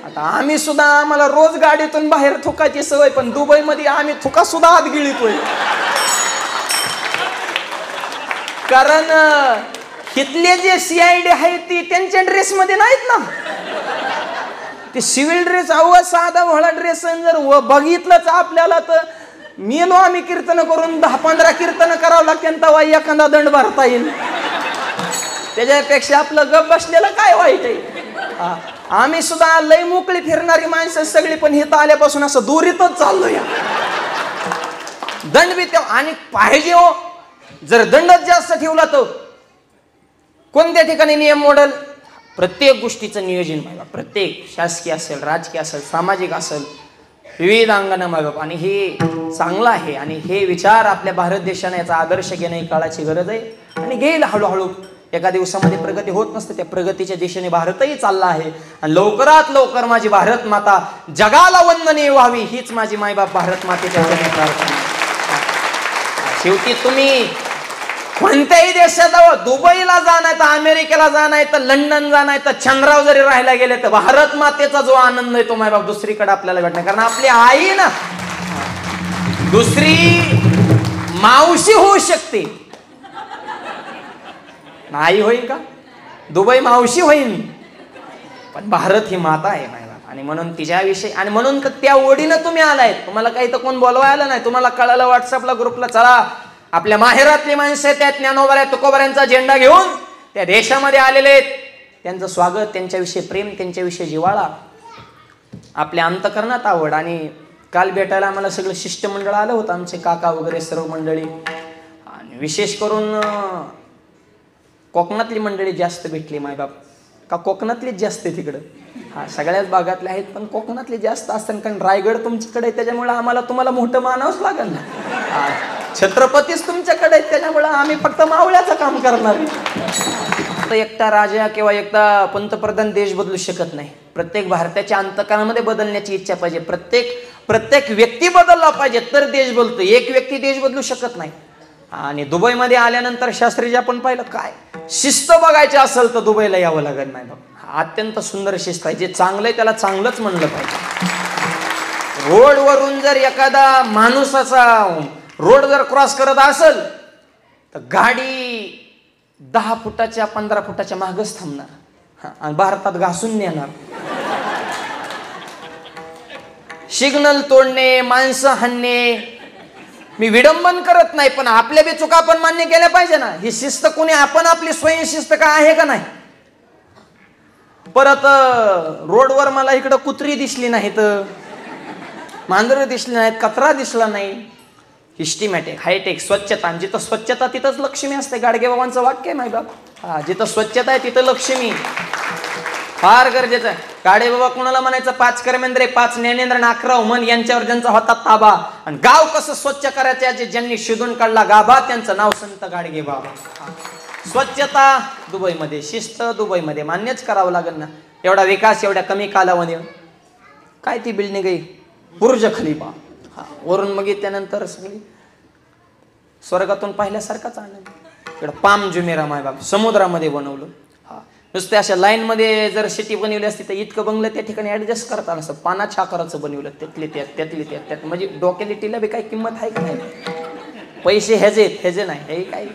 आता आम्ही सुद्धा, आम्हाला रोज गाडीतून बाहेर थुकायची सवय, पण दुबईमध्ये आम्ही थुका सुद्धा आत गिळतोय. कारण इथले जे CID आहेत ती त्यांच्या ड्रेसमध्ये नाहीत ना. ते सिव्हिल ड्रेस, अव साधा भोळा ड्रेस जर बघितलंच आपल्याला तर मेलो आम्ही कीर्तन करून 10-15 कीर्तन करावं लागते, तेव्हा एखादा दंड भरता येईल. त्याच्यापेक्षा आपलं गप बसलेलं काय वाईट आहे. आम्ही सुद्धा लय मोकळी फिरणारी माणसं सगळी, पण इथं आल्यापासून असं दुरीतच चाललोय. दंड बी आणि पाहिजे हो. जर दंडच जास्त ठेवला तर कोणत्या ठिकाणी नियम मोडल. प्रत्येक गोष्टीचं नियोजन बघा, प्रत्येक शासकीय असेल, राजकीय असेल, सामाजिक असेल, विविध अंगाने बघा. आणि हे चांगलं आहे. आणि हे विचार आपल्या भारत देशाने याचा आदर्श घेणं ही काळाची गरज आहे. आणि घेईल हळूहळू. एका दिवसामध्ये प्रगती होत नसते, त्या प्रगतीच्या दिशेने भारतही चालला आहे. आणि लवकरात लवकर माझी भारत माता जगाला वंदनीय व्हावी, हीच माझी मायबाप भारत मातेच्या चरणी प्रार्थना. शेवटी तुम्ही कोणत्याही देशात जावं, दुबईला जा नाही तर अमेरिकेला जा नाही तर लंडन जा नाही तर चंद्रावर जरी राहायला गेले तर भारत मातेचा जो आनंद आहे तो मायबाप दुसरीकडे आपल्याला भेटणार. कारण आपली आई ना दुसरी मावशी होऊ शकते, नाही होईल का? दुबई मावशी होईल, पण भारत ही माता आहे मायबाप. आणि म्हणून तिच्याविषयी, आणि म्हणून तर त्या ओढीनं तुम्ही आलाय. तुम्हाला काही तर कोण बोलवायला नाही. तुम्हाला कळालं व्हॉट्सअपला ग्रुपला, चला आपल्या माहेरातली माणसं त्या ज्ञानोबा तुकोबाऱ्यांचा झेंडा घेऊन त्या देशामध्ये आलेले आहेत. त्यांचं स्वागत, त्यांच्याविषयी प्रेम, त्यांच्याविषयी जिव्हाळा, आपल्या अंतकरणात आवड. आणि काल भेटायला आम्हाला सगळं शिष्टमंडळ आलं होतं, आमचे काका वगैरे सर्व मंडळी. आणि विशेष करून कोकणातली मंडळी जास्त भेटली मायबाप. का कोकणातलीच जास्त आहे तिकडं. हा, सगळ्याच भागातले आहेत, पण कोकणातले जास्त असतात. कारण रायगड तुमच्याकडे आहे, त्याच्यामुळे आम्हाला तुम्हाला मोठं मानावंच लागेल ना. छत्रपतीच तुमच्याकडे आहेत, त्याच्यामुळे आम्ही फक्त मावळ्याचं काम करणार. एकटा राजा किंवा एकटा पंतप्रधान देश बदलू शकत नाही. प्रत्येक भारताच्या अंतकरणामध्ये बदलण्याची इच्छा पाहिजे. प्रत्येक व्यक्ती बदलला पाहिजे तर देश बदलतो. एक व्यक्ती देश बदलू शकत नाही. आणि दुबईमध्ये आल्यानंतर शास्त्रीजी आपण पाहिलं, काय शिस्त बघायची असेल तर दुबईला यावं लागत नाही. अत्यंत सुंदर शिस्त आहे. जे चांगलं आहे त्याला चांगलंच म्हणलं पाहिजे. रोडवरून जर एखादा माणूस असा रोड जर क्रॉस करत असेल तर गाडी 10 फुटाच्या 15 फुटाच्या मागच थांबणार आणि भारतात घासून नेणार. सिग्नल तोडणे, माणसं हाणणे, मी विडंबन करत नाही, पण आपल्या बी चुका आपण मान्य केल्या पाहिजे ना. ही शिस्त कोणी, आपण आपली स्वयंशिस्त काय आहे का नाही. परत रोडवर मला इकडं कुत्री दिसली नाहीत, मांजरं दिसली नाहीत, कचरा दिसला नाही. सिस्टमॅटिक, हायटेक, स्वच्छता. जिथं स्वच्छता तिथंच लक्ष्मी असते. गाडगे बाबांचं वाक्य आहे मायबाप. हा, जिथं स्वच्छता आहे तिथं लक्ष्मी. फार गरजेचं आहे. गाडगे बाबा कोणाला म्हणायचं? 5 कर्मेंद्रे, 5 ज्ञानेंद्र, 11 मन यांच्यावर ज्यांचा होता ताबा. आणि गाव कसं स्वच्छ करायचं ज्यांनी शोधून काढला गाभा, त्यांचं नाव संत गाडगे बाबा. स्वच्छता दुबईमध्ये, शिस्त दुबईमध्ये, मान्यच करावं लागेल ना. एवढा विकास एवढ्या कमी कालावधीत. काय ती बिल्डिंग आहे, बुर्ज खलिफा. हा, वरून बघितल्यानंतर सगळी स्वर्गातून पाहिल्यासारखाच आनंद. इकडं पाम जुमेरा मायबाप समुद्रामध्ये बनवलं. हा, नुसते अशा लाईन मध्ये जर सिटी बनवली असती तर इतकं बंगलं त्या ठिकाणी ऍडजस्ट करता आलं असतं. पानाच्या आकाराचं बनवलं, त्यातली त्यात म्हणजे डोक्यालिटीला बी काही किंमत आहे का नाही. पैसे हेजे नाही, हे काय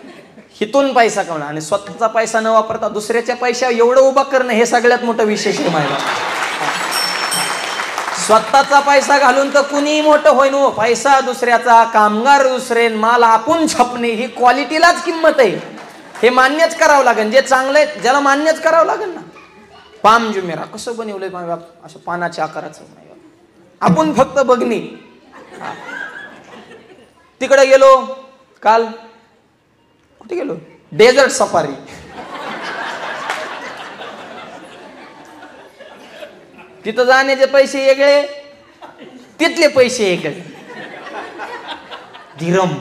हितून पैसा कमवणं आणि स्वतःचा पैसा न वापरता दुसऱ्याच्या पैशावर एवढं उभा करणं हे सगळ्यात मोठं विशेष आहे मायबाप. स्वतःचा पैसा घालून तर कुणीही मोठं होईन हो. पैसा दुसऱ्याचा, कामगार दुसरे, माल आपण छापणे, ही क्वालिटीलाच किंमत आहे. हे मान्यच करावं लागेल. जे चांगलं आहे ज्याला मान्यच करावं लागेल ना. पाम जुमेरा कसं बनवलंय मायबाप, असं पानाच्या आकाराचं मायबाप. आपण फक्त बघणे. तिकडे गेलो काल, कुठे गेलो, डेझर्ट सफारी. तिथं जाण्याचे पैसे वेगळे, तिथले पैसे वेगळे. दिरम,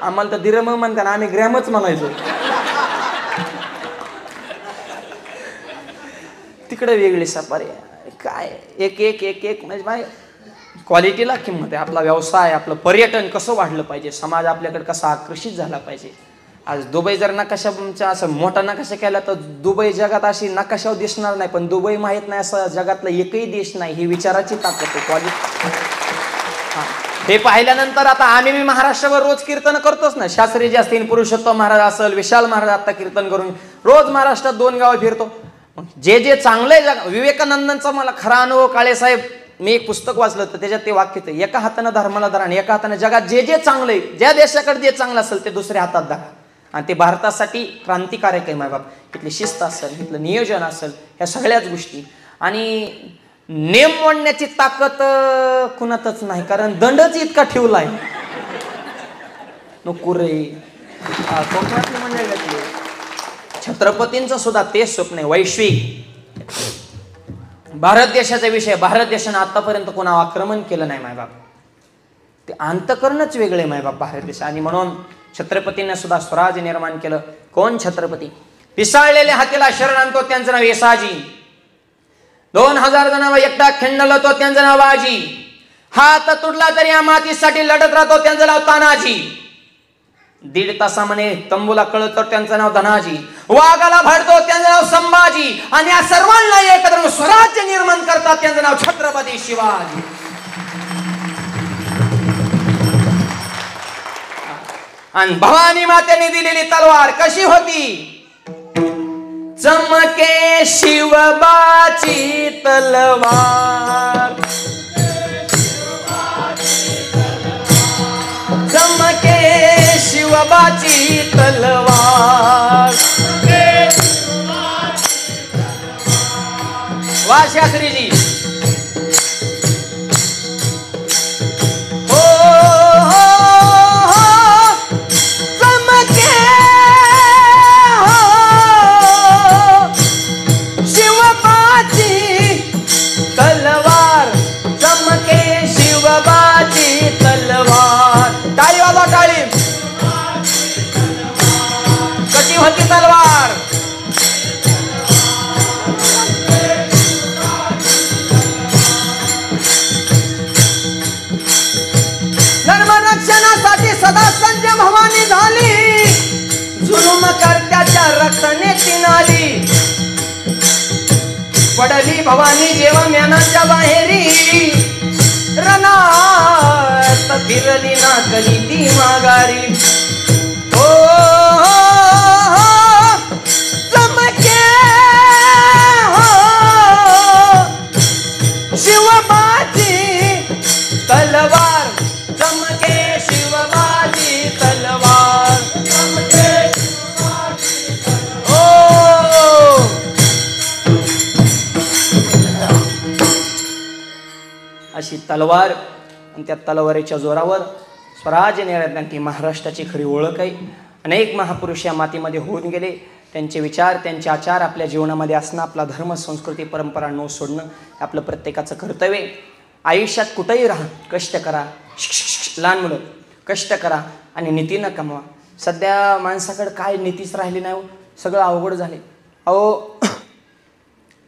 आम्हाला तर दिरम म्हणतात, आम्ही ग्रॅमच म्हणायचो. तिकडे वेगळी सफारी. काय एक एक एक एक म्हणजे क्वालिटीला किंमत आहे. आपला व्यवसाय, आपलं पर्यटन कसं वाढलं पाहिजे, समाज आपल्याकडे कसा आकर्षित झाला पाहिजे. आज दुबई जर नकाशाचा असं मोठा नकाशा केला तर दुबई जगात अशी नकाशावर दिसणार नाही, पण दुबई माहीत नाही असं जगातला एकही देश नाही. ही विचाराची ताकद आहे. क्वालिटी हे पाहिल्यानंतर आता आम्ही मी महाराष्ट्रावर रोज कीर्तन करतोच ना. शास्त्रीजी असतील, पुरुषोत्तम महाराज असेल, विशाल महाराज आता कीर्तन करून रोज महाराष्ट्रात 2 गावं फिरतो. जे जे चांगले विवेकानंदांचा मला खरा अनुभव काळेसाहेब, मी एक पुस्तक वाचलं होतं त्याच्यात ते वाक्य होतं, एका हाताने धर्माला धरा आणि एका हाताने जगात जे जे चांगले, ज्या देशाकडे जे चांगलं असेल ते दुसऱ्या हातात धरा. आणि ते भारतासाठी क्रांतिकारक आहे मायबाप. इथली शिस्त असेल, इथलं नियोजन असेल, ह्या सगळ्याच गोष्टी. आणि नेम मोडण्याची ताकद कुणातच नाही, कारण दंडच इतका ठेवलाय. नको रे कोकणातले मंडळी. छत्रपतींचं सुद्धा तेच स्वप्न आहे, वैश्विक भारत देशाचा विषय. भारत देशाने आतापर्यंत कोणा आक्रमण केलं नाही मायबाप. ते अंतकरणच वेगळे मायबाप भारत देश. आणि म्हणून छत्रपतींना सुद्धा स्वराज्य निर्माण केलं. कोण छत्रपती? पिसाळलेल्या हातीला शरण आणतो त्यांचं नाव येसाजी. 2000 जणांवर एकटा खिंडल तो त्यांचं नाव बाजी. हात तुटला तरी या मातीसाठी लढत राहतो त्यांचं नाव तानाजी. 1.5 तासामध्ये तंबूला कळतो त्यांचं नाव धनाजी. वाघाला भडतो त्यांचं नाव संभाजी. आणि या सर्वांना एकत्र स्वराज्य निर्माण करतात त्यांचं नाव छत्रपती शिवाजी. आणि भवानी मातेने दिलेली तलवार कशी होती? चमके शिवबाची तलवार, चमके शिवबाची तलवार. वा शास्त्रीजी. तलवार धर्मरक्षणासाठी सदा संज भवानी झाली. जुलूम करत्याच्या रक्ताने तिनाली. पडली भवानी जेव्हा म्यानाच्या बाहेरी. रणात फिरली ना कली ती माघारी. शिवबाची तलवार, चमके शिवबाची तलवार. अशी तलवार. आणि त्या तलवारीच्या जोरावर स्वराज्य निर्माण महाराष्ट्राची खरी ओळख आहे. अनेक महापुरुष या मातीमध्ये होऊन गेले. त्यांचे विचार, त्यांचे आचार आपल्या जीवनामध्ये असणं, आपला धर्म, संस्कृती, परंपरा न सोडणं आपलं प्रत्येकाचं कर्तव्य. आयुष्यात कुठेही राहा, कष्ट करा. लहान मुलं कष्ट करा आणि नीतीनं कमवा. सध्या माणसाकडे काय नीतीच राहिली नाही. सगळं अवघड झाले. अहो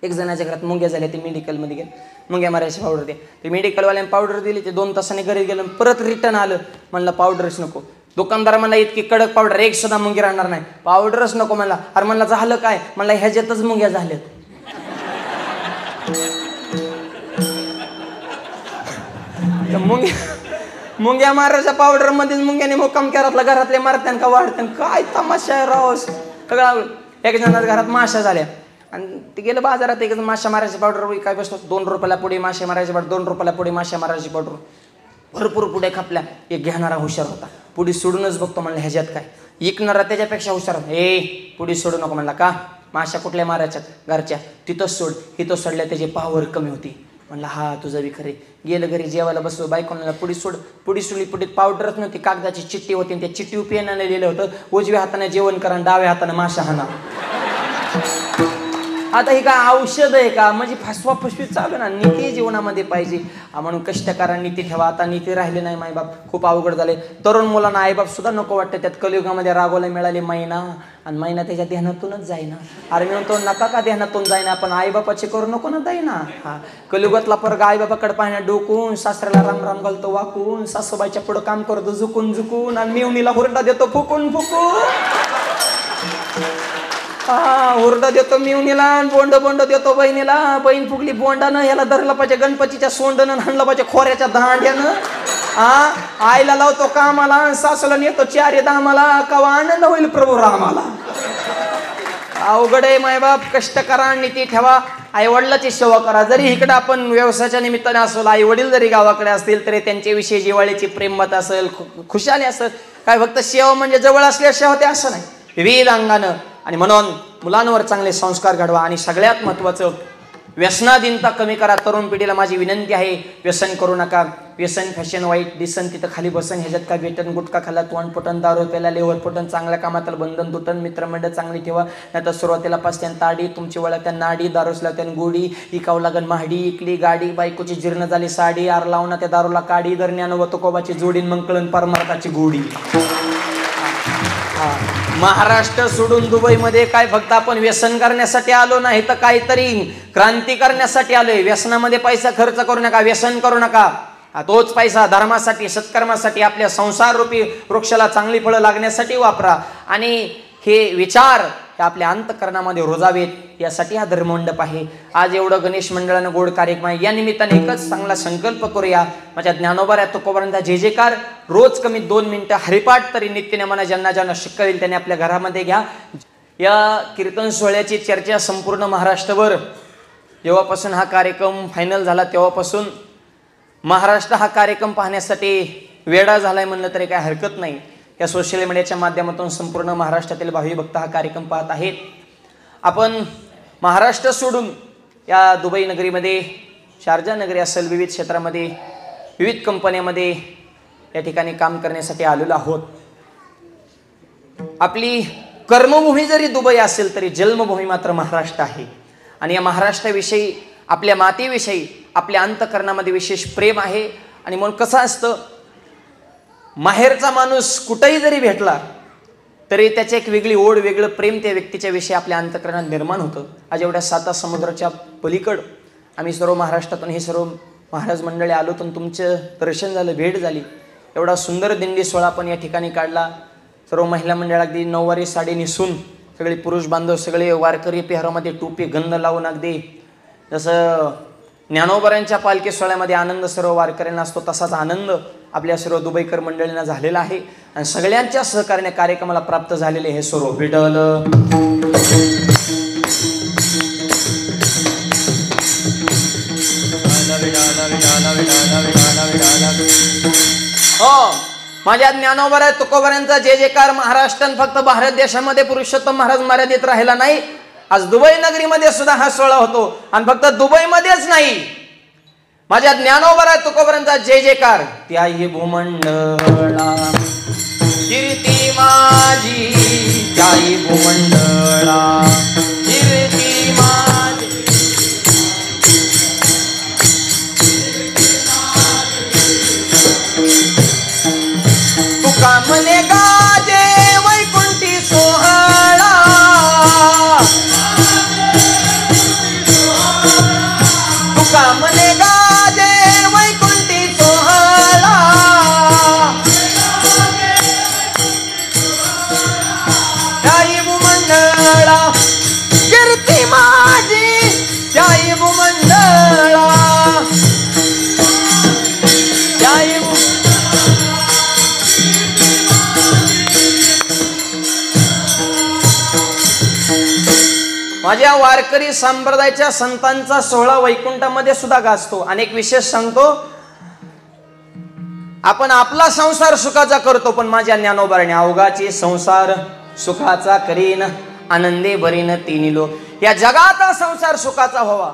एक जणाच्या घरात मुंग्या झाल्या, ते मेडिकलमध्ये गेले. मुंग्या मारायची पावडर द्या. ते मेडिकलवाल्याने पावडर दिली. ते 2 तासांनी घरी गेलं. परत रिटर्न आलं. म्हणलं पावडरच नको. दुकानदार म्हणला इतकी कडक पावडर, एक सुद्धा मुंगी राहणार नाही, पावडरच नको म्हणला. अरे म्हणला झालं काय? म्हणला ह्याच्यातच मुंग्या झाल्यात. मुंग्या मारायच्या पावडर मध्येच मुंग्याने मुक्काम केला. घरातले मारत्यान का वाढत्यान, काय तमाशा आहे राव सगळं. एक जणांच्या घरात माशा झाल्या आणि ते गेलं बाजारात. एक माशा मारायची पावडर काय बसतो, 2 रुपयाला पुढे मासे मारायची पावडर, 2 रुपयाला पुढे माशा मारायची पावडर. भरपूर पुढे खपल्या. एक घेणारा हुशार होता. पुढे सोडूनच बघतो म्हणलं ह्याच्यात काय. विकणारा त्याच्यापेक्षा हुशार होता. पुढे सोडू नको म्हणला. का? माशा कुठल्या मारायच्यात? घरच्या. तिथंच सोड. तिथं सोडल्या त्याची पावर कमी होती. म्हणला हा तुझं बी खरे. गेलं घरी जेवायला बसलो. बायकोला पुढे सोड. पुढे सोडली. पुढे पावडरच नव्हती, कागदाची चिठ्ठी होती. आणि त्या चिठ्ठी पेनाने लिहिलं होतं, उजव्या हाताने जेवण करा, डाव्या हाताने माशा हाना. आता हे काय औषध आहे का? म्हणजे फसवा फसवी चालू ना. नीती जीवनामध्ये पाहिजे. म्हणून कष्ट करा, नीती ठेवा. आता नीती राहिले नाही मायबाप, खूप अवघड झाले. तरुण मुलांना आईबाप सुद्धा नको वाटतं. त्यात कलियुगामध्ये रागोला मिळाले मैना, आणि मैना त्याच्या ध्यानातूनच जाईना. अरे मी म्हणतो नका का ध्यानातून जाईना, पण आईबापाचे करू नको ना जाईना. हा कलियुगातला परगा आईबापाकडे पाहण्या डोकून, सासऱ्याला राम राम घालतो वाकून, सासूबाईच्या पुढं काम करतो झुकून झुकून, आणि मिवणीला हुरडा देतो फुकून फुकून. हुरडा देतो मिवणीला, बोंड बोंड देतो बहिणीला, बहीण फुगली बोंडानं, याला धरलं पाहिजे गणपतीच्या सोंडनं, हाणलं पाहिजे खोऱ्याच्या दांड्यानं. आईला लावतो कामाला, सासूला नेतो चारी दामाला, कवा आनंद होईल प्रभू रामाला. अवघड आहे मायबाप, कष्ट करा, नीती ठेवा, आई वडिलाची सेवा करा. जरी इकडे आपण व्यवसायाच्या निमित्ताने असो, आई वडील जरी गावाकडे असतील तरी त्यांच्याविषयी जिव्हाळ्याची प्रेममत असेल, खुशाली असेल. काय फक्त सेवा म्हणजे जवळ असल्या सेवा ते असं नाही, विविध अंगानं. आणि म्हणून मुलांवर चांगले संस्कार घडवा. आणि सगळ्यात महत्त्वाचं, व्यसनाधीनता कमी करा. तरुण पिढीला माझी विनंती आहे, व्यसन करू नका. व्यसन फॅशन वाईट दिसन तिथं खाली बसन, ह्याच्यात काय भेटन, गुटखा खाल्ला तोंड फुटन, दारू प्याला लेवर फुटन, चांगल्या कामात बंधन तुटन, मित्रमंडळ चांगली ठेवा. नाहीतर सुरुवातीला पाचत्यान ताडी, तुमची वळा त्या नाडी, दारूसला त्यान गोडी, इकावं लागन महाडी, इकली गाडी, बायकोची जीर्ण झाली साडी, आर लावून त्या दारूला काडी, दरम्यान व तुकोबाची जोडीन, मग कळण परमार्थाची गोडी. महाराष्ट्र सोडून दुबईमध्ये काय फक्त आपण व्यसन करण्यासाठी आलो नाही, तर काहीतरी क्रांती करण्यासाठी आलोय. व्यसनामध्ये पैसा खर्च करू नका, व्यसन करू नका. तोच पैसा धर्मासाठी, सत्कर्मासाठी, आपल्या संसार रूपी वृक्षाला चांगली फळं लागण्यासाठी वापरा. आणि हे विचार हे आपल्या अंतःकरणामध्ये रुजावेत, यासाठी हा धर्ममंडप आहे. आज एवढं गणेश मंडळानं गोड कार्यक्रम आहे. या निमित्ताने एकच चांगला संकल्प करूया. माझ्या ज्ञानोबा तुकोबांचा जे जे कार रोज कमी 2 मिनिटं हरिपाठ तरी नित्यनेमानं ज्यांना ज्यांना शक्य होईल त्यांनी आपल्या घरामध्ये घ्या. या कीर्तन सोहळ्याची चर्चा संपूर्ण महाराष्ट्रभर जेव्हापासून हा कार्यक्रम फायनल झाला तेव्हापासून महाराष्ट्र हा कार्यक्रम पाहण्यासाठी वेडा झालाय म्हणलं तरी काय हरकत नाही. या सोशल मीडियाच्या माध्यमातून संपूर्ण महाराष्ट्रातील भावी भक्त हा कार्यक्रम पाहत आहेत. आपण महाराष्ट्र सोडून या दुबई नगरीमध्ये, शारजा नगरी असेल, विविध क्षेत्रामध्ये, विविध कंपन्यामध्ये या ठिकाणी काम करण्यासाठी आलेलो आहोत. आपली कर्मभूमी जरी दुबई असेल तरी जन्मभूमी मात्र महाराष्ट्र आहे. आणि या महाराष्ट्राविषयी, आपल्या मातेविषयी आपल्या अंतःकरणामध्ये विशेष प्रेम आहे. आणि म्हणून कसं असतं, माहेरचा माणूस कुठेही जरी भेटला तरी त्याची एक वेगळी ओढ, वेगळं प्रेम त्या व्यक्तीच्या विषयी आपल्या अंतःकरणात निर्माण होतं. आज एवढ्या 7 समुद्राच्या पलीकड आम्ही सर्व महाराष्ट्रातून हे सर्व महाराज मंडळी आलो, तर तुमचं दर्शन झालं, भेट झाली. एवढा सुंदर दिंडी सोहळा आपण या ठिकाणी काढला. सर्व महिला मंडळ अगदी नऊवारी साडी नेसून, सगळे पुरुष बांधव, सगळे वारकरी पेहरामध्ये टोपी गंध लावून, अगदी जसं ज्ञानोबरांच्या पालखी सोहळ्यामध्ये आनंद सर्व वारकऱ्यांना असतो तसाच आनंद आपल्या सर्व दुबईकर मंडळींना झालेला आहे. आणि सगळ्यांच्या सहकार्याने कार्यक्रमाला प्राप्त झालेले हे सर्व विठ्ठल. हो, माझ्या ज्ञानोबा तुकोबांचा जे जे कार महाराष्ट्रात फक्त भारत देशामध्ये पुरुषोत्तम महाराज मर्यादित राहिला नाही, आज दुबई नगरीमध्ये सुद्धा हा सोहळा होतो. आणि फक्त दुबईमध्येच नाही, माझ्या ज्ञानोबा तुकोबांचा जय जयकार त्याही भूमंडळा, कीर्ती माझी त्याही भूमंडळा, कीर्ती माझी. तुका म्हणे गाजे वैकुंठी सोहळा, तुका म्हणे गाजे वैकुंठी सोहळा, त्याही भूमंडळा, कीर्ती माझी त्याही भूमंडळा, त्याही माझ्या वारकरी संप्रदायाच्या संतांचा सोहळा वैकुंठामध्ये सुद्धा गाजतो. अनेक विशेष सांगतो, आपण आपला संसार सुखाचा करतो, पण माझ्या ज्ञानोबाने अवघाची संसार सुखाचा करीन, आनंदे भरीन तिन्ही लोक. या जगाचा संसार सुखाचा व्हावा.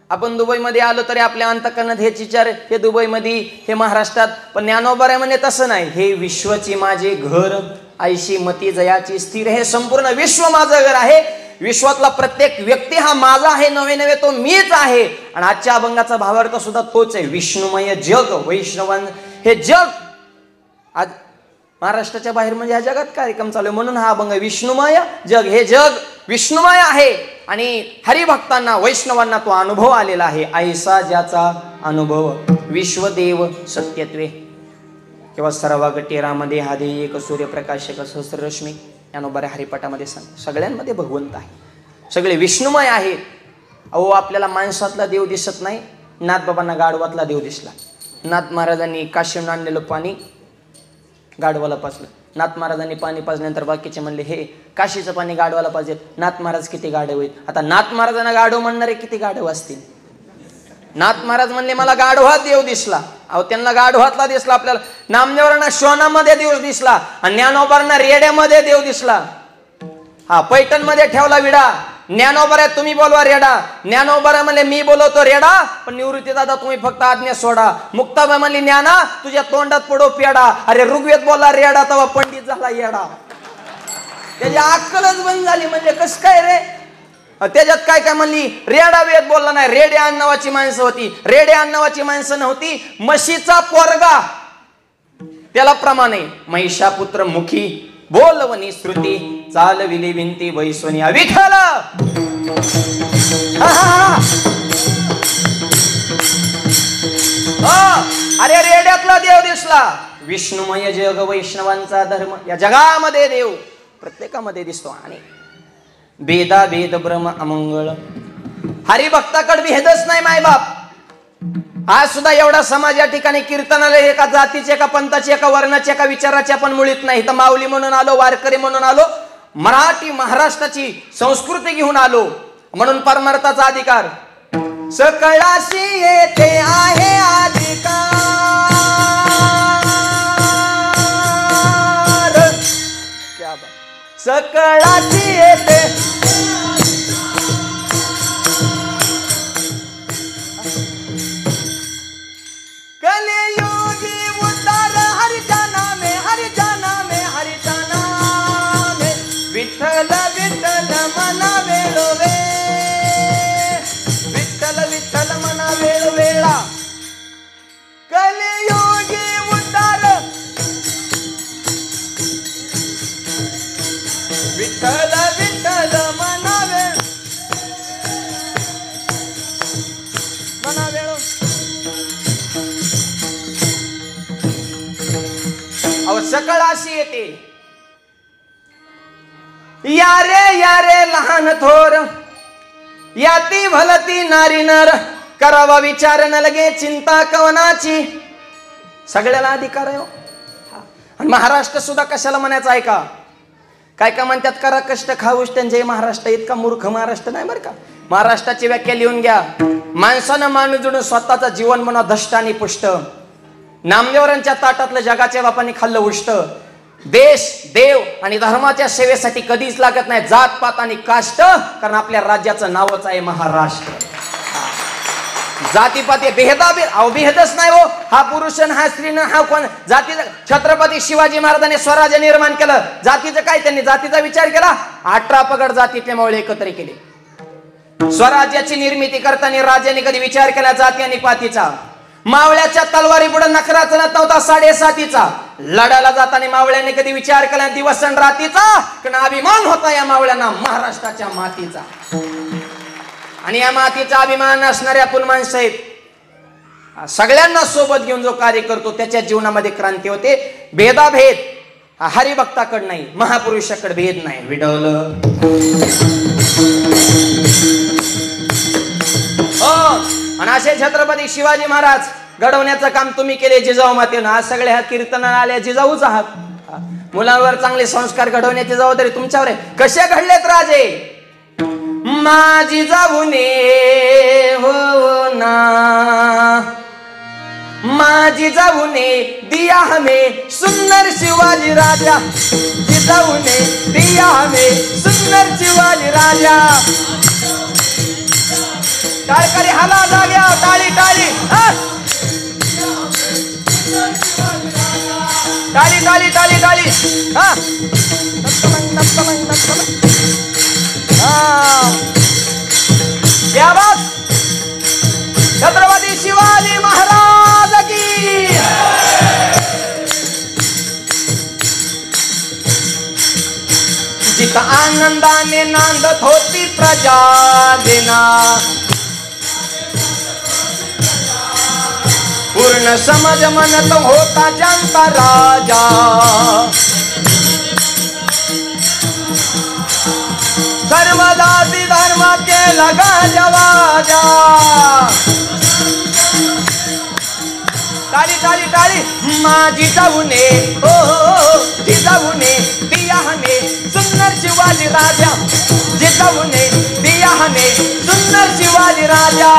आपण दुबईमध्ये आलो तरी आपल्या अंतःकरणात हेच विचार, हे दुबईमध्ये, हे महाराष्ट्रात, पण ज्ञानोबा म्हणे तसं नाही. हे विश्वची माझे घर, ऐशी मती जयाची स्थिर, हे संपूर्ण विश्व माझं घर आहे. विश्वातला प्रत्येक व्यक्ती हा माझा आहे, नवे नवे तो मीच आहे. आणि आजच्या अभंगाचा भावार्थ सुद्धा तोच आहे, विष्णुमय जग. वैष्णवान हे जग आज महाराष्ट्राच्या बाहेर म्हणजे ह्या जगात कार्यक्रम चालू आहे, म्हणून हा अभंग विष्णुमय जग. हे जग विष्णुमय आहे आणि हरिभक्तांना, वैष्णवांना तो अनुभव आलेला आहे. ऐसा ज्याचा अनुभव विश्वदेव सत्यत्वे किंवा सर्वागटी रामदे हादे एक सूर्यप्रकाशक सहस्ररश्मी. ज्ञानोबा हरिपाठामध्ये सांग, सगळ्यांमध्ये भगवंत आहे, सगळे विष्णुमय आहेत. अहो आपल्याला माणसातला देव दिसत नाही, नाथबाबांना गाढवातला देव दिसला. नाथ महाराजांनी काशीहून आणलेलं पाणी गाढवाला पाजलं. नाथ महाराजांनी पाणी पाजल्यानंतर बाकीचे म्हणले हे काशीचं पाणी गाढवाला पाहिजे. नाथ महाराज किती गाढव आहेत. आता नाथ महाराजांना गाढव म्हणणारे किती गाढव असतील. नाथ महाराज म्हणले मला गाढवात देव दिसला. अहो त्यांना गाढवातला दिसला, आपल्याला नामदेवांना श्वानामध्ये देव दिसला आणि ज्ञानोबांना रेड्यामध्ये देव दिसला. हा पैठण मध्ये ठेवला विडा. ज्ञानोबा तुम्ही बोलवा रेडा. ज्ञानोबा म्हणले मी बोलवतो रेडा, पण निवृत्ती दादा तुम्ही फक्त आज्ञा सोडा. मुक्ताबाई म्हणली ज्ञाना तुझ्या तोंडात पडो पेडा. अरे ऋग्वेद बोलला रेडा, तेव्हा पंडित झाला येडा. त्याची अक्कलच बंद झाली. म्हणजे कसं काय रे. त्याच्यात काय काय म्हणली, रेडा वेद बोलला नाही. रेड्या नावाची माणसं होती, रेड्या नावाची माणसं नव्हती. म्हशीचा पोरगा त्याला प्रमाण आहे. महिषापुत्र मुखी बोलवणी श्रुती चालविली विंती वैश्वनी विठ्ठल. अरे रेड्यातला देव दिसला. विष्णुमय जग वैष्णवांचा धर्म, या जगामध्ये देव प्रत्येकामध्ये दिसतो. आणि भेदा भेद भ्रम अमंगळ. हरिभक्ताकडे भेदच नाही मायबाप. आज सुद्धा एवढा समाज या ठिकाणी कीर्तनाला एका जातीचे, एका पंथाचे, एका वर्णाचे, एका विचाराचे आपण मुळीत नाही. तर माऊली म्हणून आलो, वारकरी म्हणून आलो, मराठी महाराष्ट्राची संस्कृती घेऊन आलो. म्हणून परमार्थाचा अधिकार सकळाशी येते आहे अधिकार. क्या बात. सकळाशी येते कलियोगी उद्धार हरिजाना में, हरिजाना में, हरिजाना में. विठ्ठल विठ्ठल मना वेळोवे, विठ्ठल विठ्ठल मना वेळोवेळा. कलियोगी उद्धार विठ्ठल विठ्ठल मना वेळ मना वेळो. अहो सकळ अशी येते. यारे लहान थोर याती भलती नारी नर. करावा विचार न लगे चिंता कवनाची. सगळ्याला अधिकार आहे. आणि महाराष्ट्र सुद्धा कशाला म्हणायचं आहे का. काय का म्हणतात करा कष्ट खाऊश त्यांचे महाराष्ट्र. इतका मूर्ख महाराष्ट्र नाही बरं का. महाराष्ट्राची व्याख्या लिहून घ्या. माणसानं माणूस जोडून स्वतःचं जीवन म्हणा धष्ट आणि पुष्ट. नामदेवरांच्या ताटातलं जगाच्या बापाने खाल्लं उष्ट. देश देव आणि धर्माच्या सेवेसाठी कधीच लागत नाही जात पात आणि काष्ट. कारण आपल्या राज्याचं नावच आहे महाराष्ट्र. जातीपाती भेदाभेद अहो भेदच नाही हो. हा पुरुष हा स्त्री हा कोण जाती. छत्रपती शिवाजी महाराजांनी स्वराज्य निर्माण केलं. जातीचं काय, त्यांनी जातीचा विचार केला. 18 पगड जातीतले मावळे एकत्र केले. स्वराज्याची निर्मिती करताना राजाने कधी विचार केला जाती आणि पातीचा. मावळ्याच्या तलवारी पुढे नखरा चलत नव्हता 7.5. लढायला जाताना मावळ्याने कधी विचार केला दिवस आणि रातीचा. कारण अभिमान होता या मावळ्यांना महाराष्ट्राच्या मातीचा. आणि या मातीचा अभिमान असणारे आपण माणसं आहेत. सगळ्यांना सोबत घेऊन जो कार्य करतो त्याच्या जीवनामध्ये क्रांती होते. भेदाभेद हा हरिभक्ताकडे नाही, महापुरुषाकडे भेद नाही. विडवलं आणि असे छत्रपती शिवाजी महाराज घडवण्याचं काम तुम्ही केले जिजाऊ मातेनं. आज सगळे ह्या कीर्तनाला आल्या जिजाऊच आहात. मुलांवर चांगले संस्कार घडवण्याची जबाबदारी तुमच्यावर आहे. कसे घडलेत राजे. माझी जाऊने हो ना, माझी जाऊने दिया हमें सुंदर शिवाजी राजा. जिजाऊने दिया हमें सुंदर शिवाजी राजा. टाळकरी हाला जाग्या टाळी टाळी टाळी टाळी टाळी टाळी. क्या बात. छत्रपती शिवाजी महाराज की. जिथं आनंदाने नांदत होती प्रजा देना. पूर्ण समाज म्हणत होता जनता राजा. सर्व जाती धर्म केला गाजवाजा. टाळी टाळी टाळी. माझी जाऊने ओ जिजाऊने दियाने सुंदर शिवाजी राजा. जिजाऊने दियाने सुंदर शिवाजी राजा.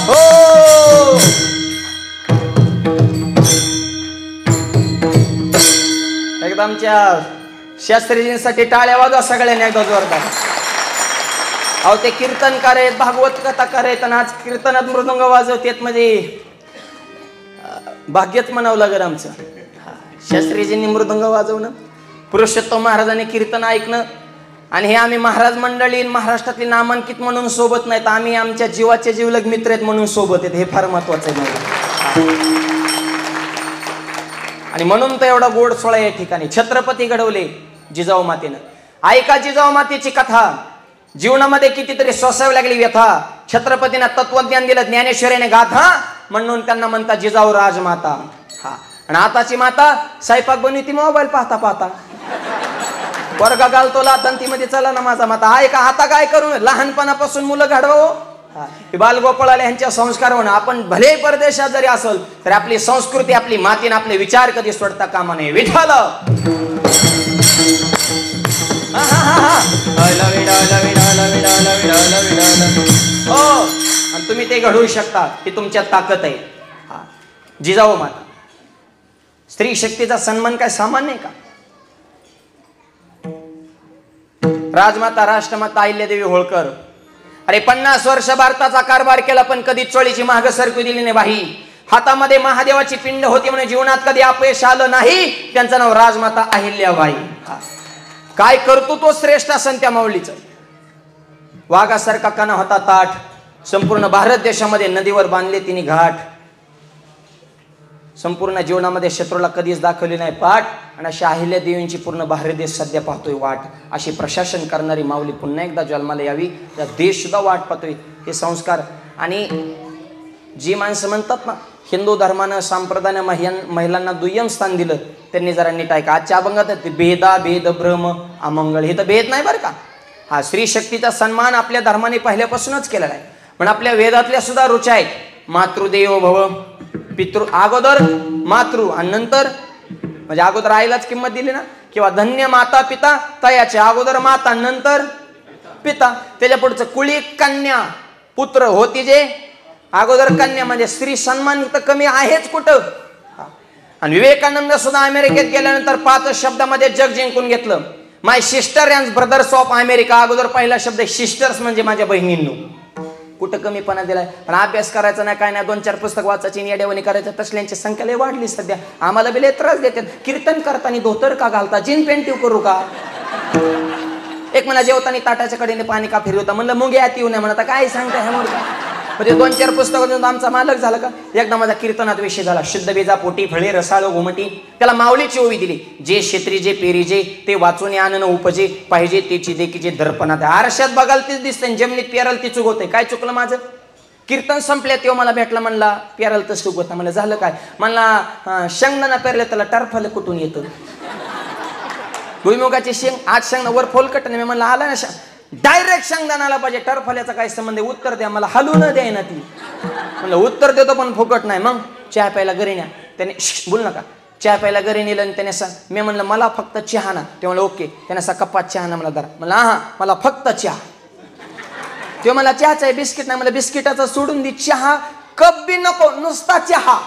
हो एकदा आमच्या शास्त्रीजींसाठी टाळ्या वाजवा सगळ्यांनी एकदा जोरदार. अहो ते कीर्तनकार आहेत, भागवत कथाकार आहेत आणि आज कीर्तनात मृदंग वाजवतेत म्हणजे भाग्यच म्हणावं लागेल आमचं. शास्त्रीजींनी मृदंग वाजवणं, पुरुषोत्तम महाराजांनी कीर्तन ऐकणं आणि हे आम्ही महाराज मंडळी महाराष्ट्रातली नामांकित म्हणून सोबत नाहीत, आम्ही आमच्या जीवाचे जीवलग मित्र आहेत म्हणून सोबत आहेत. हे फार महत्वाचं आहे मला. आणि म्हणून तर एवढा गोड सोहळा या ठिकाणी छत्रपती घडवले जिजाऊ मातेनं. ऐका जिजाऊ मातेची कथा. जीवनामध्ये कितीतरी सोसावी लागली व्यथा. छत्रपतींना तत्वज्ञान दिलं, ज्ञानेश्वरीने गाथा, म्हणून त्यांना म्हणतात जिजाऊ राजमाता. हा आणि आताची माता स्वयंपाक बनवती मोबाईल पाहता पाहता. वर्गा घालतो लातांतीमध्ये चला ना माझा माता. ऐका आता काय करू, लहानपणापासून मुलं घडवावं. बालगोपाळाला यांच्या संस्कार होणं. आपण भले परदेशात जरी असेल तरी आपली संस्कृती, आपली मातीने आपले विचार कधी सोडता कामा नये. विठ्ठल हो आणि तुम्ही ते घडवू शकता, ती तुमच्यात ताकद आहे. जिजाऊ माता स्त्री शक्तीचा सन्मान काय सामान्य आहे का? राजमाता राष्ट्रमाता अहिल्यादेवी होळकर. अरे 50 वर्ष भारताचा कारभार केला पण कधी चोळीची माग सरकू दिली नाही बाई. हातामध्ये महादेवाची पिंड होती म्हणून जीवनात कधी अपयश आलं नाही. त्यांचं नाव राजमाता अहिल्याबाई. काय कर्तृत्व श्रेष्ठ असन त्या माऊलीचं. वाघासारखा काना होता ताठ. संपूर्ण भारत देशामध्ये नदीवर बांधले तिने घाट. संपूर्ण जीवनामध्ये शत्रूला कधीच दाखवली नाही पाठ. आणि अशा अहिल्यादेवींची पूर्ण भारत देश सध्या पाहतोय वाट. अशी प्रशासन करणारी माऊली पुन्हा एकदा जन्माला यावी. त्या देश सुद्धा वाट पाहतोय. हे संस्कार. आणि जी माणसं म्हणतात ना हिंदू धर्मानं संप्रदायानं महिलांना दुय्यम स्थान दिलं, त्यांनी जरा नीट ऐका. आजच्या अभंगात भेदा भेद भ्रम अमंगळ हे तर भेद नाही बरं का. हा स्त्री शक्तीचा सन्मान आपल्या धर्माने पहिल्यापासूनच केलेला आहे. पण आपल्या वेदातल्या सुद्धा रुचा आहेत. मातृदेवो भव. पितृ अगोदर मातृ आणि नंतर म्हणजे अगोदर आईलाच किंमत दिली ना. किंवा धन्य माता पिता तयाचे अगोदर माता नंतर पिता. त्याच्या पुढचं कुळी कन्या पुत्र होती जे अगोदर कन्या. म्हणजे स्त्री सन्मान तर कमी आहेच कुठं. आणि विवेकानंद सुद्धा अमेरिकेत गेल्यानंतर 5 शब्दामध्ये जग जिंकून घेतलं. My sister and brothers of America. अगोदर पहिला शब्द सिस्टर्स म्हणजे माझ्या बहिणींनो. कुठं कमीपणा दिलाय. पण अभ्यास करायचा नाही काय नाही. 2-4 पुस्तक वाचायची येड्यावणी करायचं. तसल्यांची संख्या लय वाढली सध्या. आम्हाला बी लय त्रास देतात. कीर्तन करताना धोतर का घालता, जीन पॅन्ट करू का. एक म्हणा जेवताना ताटाच्या कडेने पाणी का फिरवता. म्हणलं मुंगे आत येऊ नये म्हणता. काय सांगता ह्या मोठा. म्हणजे 2-4 पुस्तक आमचा मालक झाला का. एकदा माझा कीर्तनात विषय झाला. शुद्ध बेजा पोटी फळे रसाळ घुमटी. त्याला माऊलीची ओवी दिली. जे क्षेत्री जे पेरी जे ते वाचून आणणं उपजे पाहिजे तेची देखीचे दर्पणात. आरशात बघाल तीच दिसते जमिनीत पेराल ती चुकवते. काय चुकलं माझं. कीर्तन संपल्या तेव्हा मला भेटला. म्हणला पेराल तर चुकवत. म्हणलं झालं काय. म्हणला शेंगदाणा पेरले त्याला टरफल कुठून येतं. भुईमुगाची शेंग आज शेंगणा वर फोलकट नाही. म्हणलं आला ना डायरेक्ट शेंगदाणाला पाहिजे. टरफल्याचा काय संबंध. उत्तर द्या. मला हलू न द्याय ना ती. म्हणलं उत्तर देतो पण फुकट नाही. मग चहा प्यायला घरी न्या. त्याने बोल नका. चहा प्यायला घरी नेलं आणि त्याने मी म्हणलं मला फक्त चहा ना. ते म्हणलं ओके. त्याने असा कपात चहा ना मला धरा. म्हणलं हा मला फक्त चहा. ते मला चहाचा आहे बिस्किट नाही. मला बिस्किटाचा सोडून दे. चहा कप बी नको नुसता चहा.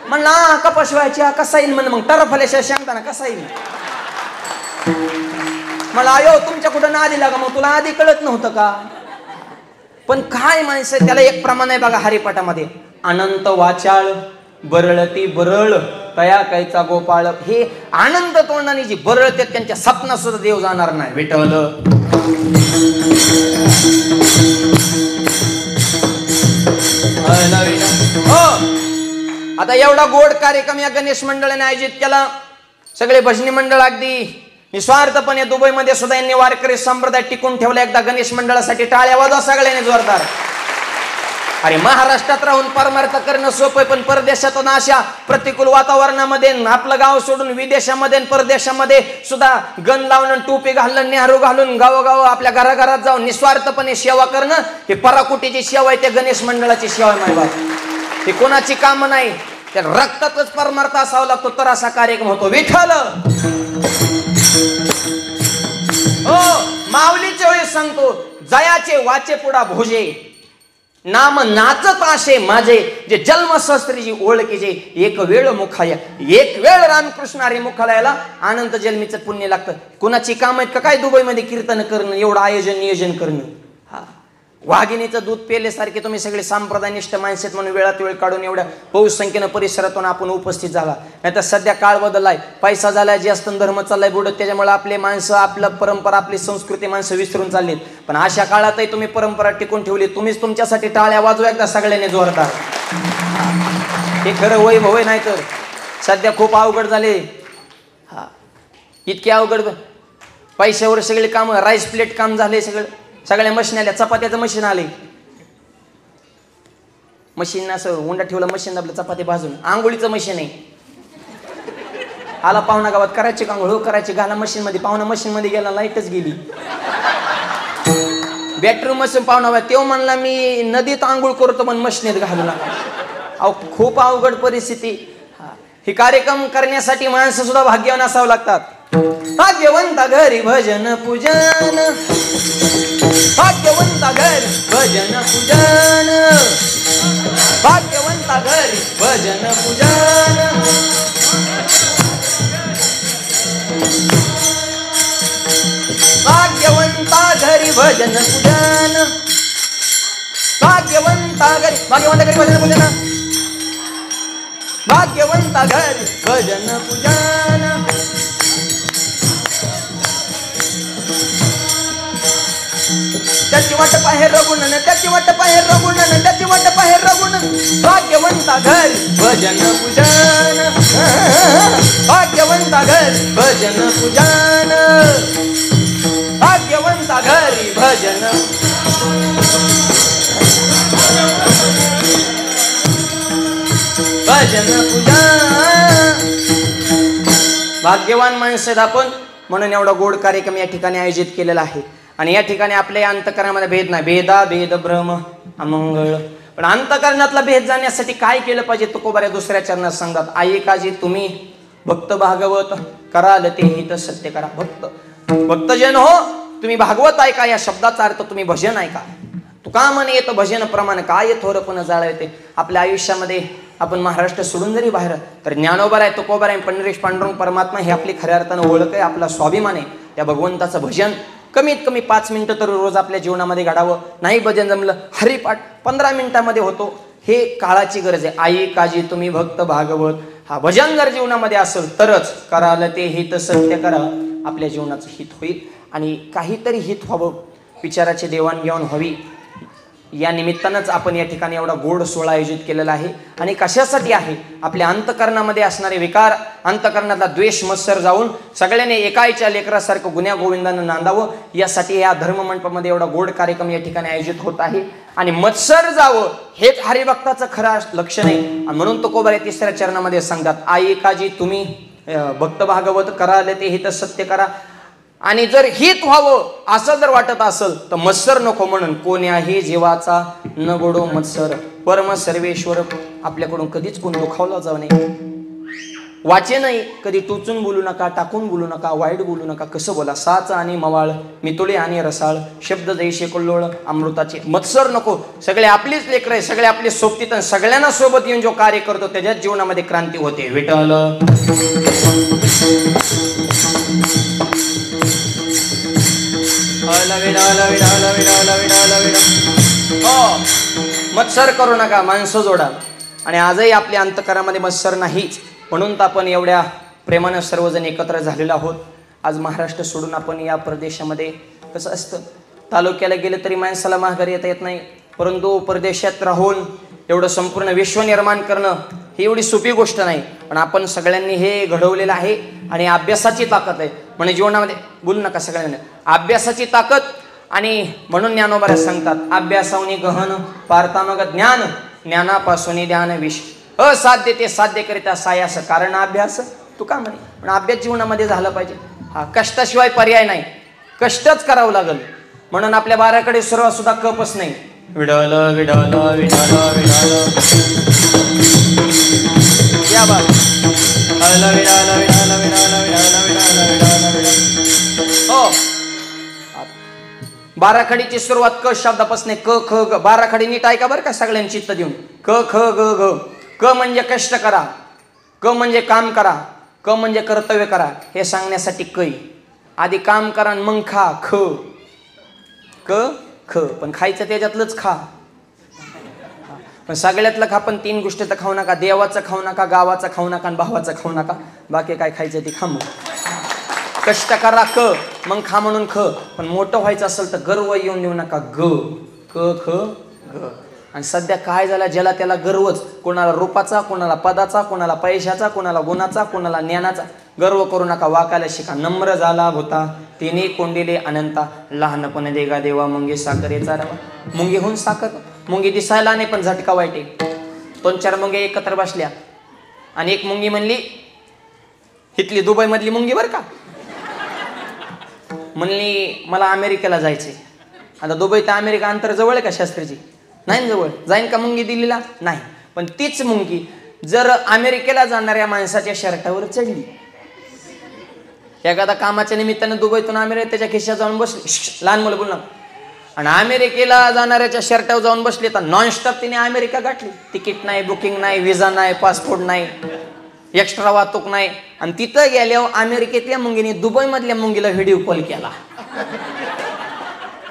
म्हणलं हा कपाशिवाय चहा कसा येईल. म्हणलं मग टरफल्याशिवाय शेंगदाणा कसा येईल. मला अयो तुमच्या कुठं ना आधी लागा. मग तुला आधी कळत नव्हतं का. पण काय माणसं त्याला एक प्रमाण आहे बघा हरिपाठामध्ये. अनंत वाचाळ बरळती बरळ तया कैचा गोपाळ. हे आनंद तोंडाने जी बरळते त्यांच्या सपना सुद्धा देव जाणार नाही. विठ्ठल आता एवढा गोड कार्यक्रम या गणेश मंडळाने आयोजित केला. सगळे भजनी मंडळ अगदी निस्वार्थपणे दुबईमध्ये सुद्धा यांनी वारकरी संप्रदाय टिकून ठेवला. एकदा गणेश मंडळासाठी टाळ्या वाजवा सगळ्यांनी जोरदार. अरे महाराष्ट्रात राहून परमार्थ करणं सोपं, पण परदेशातून अशा प्रतिकूल वातावरणामध्ये आपलं गाव सोडून विदेशामध्ये परदेशामध्ये सुद्धा गण लावून, टोपी घालून, नेहरू घालून, गावोगाव आपल्या घराघरात जाऊन निस्वार्थपणे सेवा करणं, हे पराकुटीची सेवा आहे, ते गणेश मंडळाची सेवा आहे. मायबाप, हे कोणाची काम नाही, त्या रक्तातच परमार्थ असावा लागतो, तर असा कार्यक्रम होतो. विठ्ठल हो, माऊलीच्या वेळेस सांगतो, जयाचे वाचे पुढा भोजे, नाम नाचत आशे माझे, जे जन्मशास्त्रीची ओळखीचे, एक वेळ मुखाया, एक वेळ रामकृष्ण हरी मुखाला याला अनंत जन्मीचं पुण्य लागतं. कुणाची काम आहेत का काय दुबईमध्ये कीर्तन करणं, एवढं आयोजन नियोजन करणं. हा, वाघिणीचं दूध पेल्यासारखे तुम्ही सगळे संप्रदायनिष्ठ माणसेत म्हणून वेळात वेळ काढून एवढ्या बहुसंख्येनं परिसरातून आपण उपस्थित झाला. नाही तर सध्या काळ बदललाय, पैसा झालाय जास्त, धर्म चाललाय बुडत, त्याच्यामुळे आपले माणसं, आपलं परंपरा, आपली संस्कृती माणसं विसरून चाललीत. पण अशा काळातही तुम्ही परंपरा टिकून ठेवली. तुम्हीच तुमच्यासाठी टाळ्या वाजवा एकदा सगळ्यांनी जोरदार. हे खरं वैभव आहे. नाही तर सध्या खूप अवघड झाले. हा, इतके अवघड, पैशावर सगळे काम, राईस प्लेट काम झाले, सगळ्या मशीन आल्या, चपात्याचं मशीन आले, मशीन असं उंडा ठेवलं, मशीन दाबलं, चपाती भाजून. आंघोळीचं मशीन आहे, आला पाहुणा गावात, करायची आंघोळ, हो करायची, घाला मशीन मध्ये, पाहुणा मशीन मध्ये गेला, लाईटच गेली. बेडरूम मशीन पाहुणा तेव्हा म्हणला मी नदीत आंघोळ करतो, पण मशीनीत घालू नका. अहो, खूप अवघड परिस्थिती. हे कार्यक्रम करण्यासाठी माणसं सुद्धा भाग्यवान असावं लागतात. भाग्यवंता घरी भजन पूजन, भाग्यवंता घरी भजन पूजन, भाग्यवंता घरी भजन पूजन, भाग्यवंता घरी भजन पूजन, भाग्यवंता घरी, भाग्यवंता घरी भजन पूजन, भाग्यवंता घरी भजन पूजन. त्याची वाट बाहेर रघुन, त्याची वाट बाहेर रघुन, त्याची वाट बाहेर रघुन, भाग्यवंता घरी भजन पूजन, भाग्यवंता घरी भजन पूजन, भाग्यवंता घरी भजन भजन पूजन. भाग्यवान माणसं आपण, म्हणून एवढा गोड कार्यक्रम या ठिकाणी आयोजित केलेला आहे. आणि या ठिकाणी आपल्या अंतकरणामध्ये भेद नाही, भेदा भेद भ्रम अमंगळ. पण अंतकरणातला भेद जाण्यासाठी काय केलं पाहिजे, तुकोबाऱ्या दुसऱ्या चरणात सांगतात. आई काजी तुम्ही भक्त भागवत कराल ते हित सत्य करा. भक्तजन हो, तुम्ही भागवत ऐका, या शब्दाचा अर्थ तुम्ही भजन ऐका. तुका म्हणे येतं भजन प्रमाण, काय थोरपण जाळवते. आपल्या आयुष्यामध्ये आपण महाराष्ट्र सोडून जरी बाहेर, तर ज्ञानोबर आहे, तुकोबर आहे, पंढरीश पांडुरंग परमात्मा हे आपली खऱ्या अर्थानं ओळख आहे, आपला स्वाभिमान आहे. त्या भगवंताचं भजन कमीत कमी 5 मिनिटं तर रोज आपल्या जीवनामध्ये घडावं. नाही भजन जमलं, हरिपाठ 15 मिनिटांमध्ये होतो. हे काळाची गरज आहे. आई काजी तुम्ही भक्त भागवत, हा भजन जर जीवनामध्ये असेल तरच कराल ते हित सत्य करा, आपल्या जीवनाचं हित होईल. आणि काहीतरी हित व्हावं, विचाराची देवाणघेवाण व्हावी, या निमित्तानंच आपण या ठिकाणी एवढा गोड सोहळा आयोजित केलेला आहे. आणि कशासाठी आहे, आपल्या अंतकरणामध्ये असणारे विकार, अंतकरणातला द्वेष मत्सर जाऊन सगळ्यांनी एकाईच्या लेकरासारखं गुन्ह्या गोविंदानं नांदावं, यासाठी या धर्ममंडपामध्ये एवढा गोड कार्यक्रम या ठिकाणी आयोजित होत आहे. आणि मत्सर जावं हेच हरिभक्ताचं खरं लक्षण आहे. आणि म्हणून तुकोबाऱ्या तिसऱ्या चरणामध्ये सांगतात, आई काजी तुम्ही भक्त भागवत कराल ते हित सत्य करा. आणि जर हित व्हावं असं जर वाटत असेल तर मत्सर नको, म्हणून कोण्याही जीवाचा न गोडो मत्सर, परम सर्वेश्वर आपल्याकडून कधीच कोण दुखावला जाऊ नये. वाचे नाही कधी टोचून बोलू नका, टाकून बोलू नका, वाईट बोलू नका. कसं बोला, साच आणि मवाळ, मितुळे आणि रसाळ, शब्द जैसे कल्लोळ अमृताचे. मत्सर नको, सगळे आपलीच लेकर आहे, सगळे आपले सोबतीत, सगळ्यांना सोबत येऊन जो कार्य करतो त्याच्याच जीवनामध्ये क्रांती होते. विठ्ठल मत्सर करू नका, माणसं जोडा. आणि आजही आपल्या अंतकरणामध्ये मत्सर नाहीच, म्हणून तर आपण एवढ्या प्रेमानं सर्वजण एकत्र झालेलो आहोत. आज महाराष्ट्र सोडून आपण या प्रदेशामध्ये, कसं असतं, तालुक्याला गेलं तरी माणसाला माघारी येता येत नाही, परंतु परदेशात राहून एवढं संपूर्ण विश्व निर्माण करणं ही एवढी सोपी गोष्ट नाही. पण आपण सगळ्यांनी हे घडवलेलं आहे. आणि अभ्यासाची ताकद आहे, म्हणजे जीवनामध्ये बोलू नका सगळ्यांना, अभ्यासाची ताकद आणि म्हणून ज्ञानोबा सांगतात अभ्यासावनी गहन पारतामग ज्ञान ज्ञानापासून ध्यान विष असाध्य ते साध्य करिता सायास कारण अभ्यास तू का म्हणे. पण अभ्यास जीवनामध्ये झाला पाहिजे. हा कष्टाशिवाय पर्याय नाही, कष्टच करावं लागल. म्हणून आपल्या बाराकडे सर्व सुद्धा कपच नाही. विडल विडल विडल विडल या बा Widal Widal Widal Widal Widal Widal Widal. हो बाराखडीची सुरुवात क शब्दापासून क ख ग. बाराखडी नीट ऐका बरं का सगळ्यांनी चित्त देऊन. क ख ग घ. क म्हणजे कष्ट करा, क म्हणजे काम करा, क म्हणजे कर्तव्य करा हे सांगण्यासाठी कै. आधी काम करा मग खा. ख क ख. पण खायचं त्याच्यातलंच खा. पण सगळ्यातलं खा पण 3 गोष्टी तर खाऊ नका. देवाचं खाऊ नका, गावाचं खाऊ नका आणि भावाचं खाऊ नका. बाकी काय खायचं ते खा. मग कष्ट करा क मग खा म्हणून ख. पण मोठं व्हायचं असेल तर गर्व येऊन देऊ नका. ग क ख ग. आणि सध्या काय झालं ज्याला त्याला गर्वच. कोणाला रूपाचा, कोणाला पदाचा, कोणाला पैशाचा, कोणाला गुणाचा, कोणाला ज्ञानाचा. गर्व करू नका. वाकायला शिका. नम्र झाला होता तिने कोंडिले अनंता लहानपणे देगा देवा मुंगी साखरेचा रवा. मुंगी होऊन साखर. मुंगी दिसायला नाही पण झटका वाईट आहे. 2-4 मुंगे एकत्र बसल्या आणि एक मुंगी म्हणली इथली दुबई मधली मुंगी बर का म्हणली मला अमेरिकेला जायचंय. आता दुबई तर अमेरिका अंतर जवळ आहे का शास्त्रीची? नाही जवळ. जाईन का मुंगी दिल्लीला? नाही. पण तीच मुंगी जर अमेरिकेला जाणाऱ्या माणसाच्या शर्टावर चढली, एखादा कामाच्या निमित्तानं दुबईतून अमेरिका त्याच्या खिशात जाऊन बसली, लहान मुलं बोलणार, आणि अमेरिकेला जाणाऱ्याच्या शर्टावर जाऊन बसली तर नॉनस्टॉप तिने अमेरिका गाठली. तिकीट नाही, बुकिंग नाही, विजा नाही, पासपोर्ट नाही, एक्स्ट्रा वाहतूक नाही. आणि तिथं गेल्यावर अमेरिकेतल्या मुंगीने दुबई मधल्या मुंगीला व्हिडिओ कॉल केला.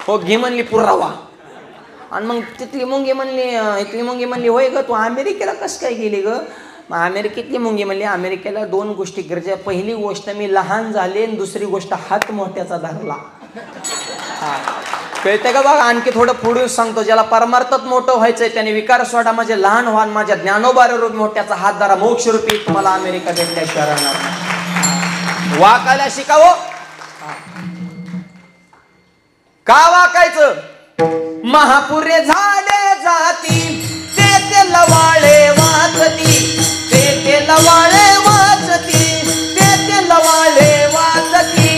हो घे म्हणली पुरावा. आणि मग तिथली मुंगी म्हणली, इथली मुंगी म्हणली होय ग तू अमेरिकेला कसं काय गेली ग? मग अमेरिकेतली मुंगी म्हणली अमेरिकेला 2 गोष्टी गरजेच्या. पहिली गोष्ट मी लहान झाले आणि दुसरी गोष्ट हात मोठ्याचा धरला. कळते का बघा? आणखी थोडं पुढे सांगतो. ज्याला परमार्थात मोठं व्हायचंय त्याने विकार सोडा, माझे लहान व्हान, माझ्या ज्ञानोबा रूप मोठ्याचा हात धरा. मोक्ष रूपी तुम्हाला अमेरिका भेटल्याशिवाय राहणार. वाकायला शिकावं. का वाकायचं? महापुरे झाले जाती ते लवाळे वाचती, ते लवाळे वाचती, ते लवाळे वाचती.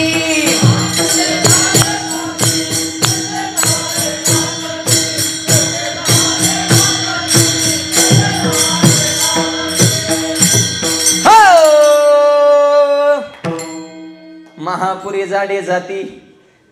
महापुरी जाडे जाती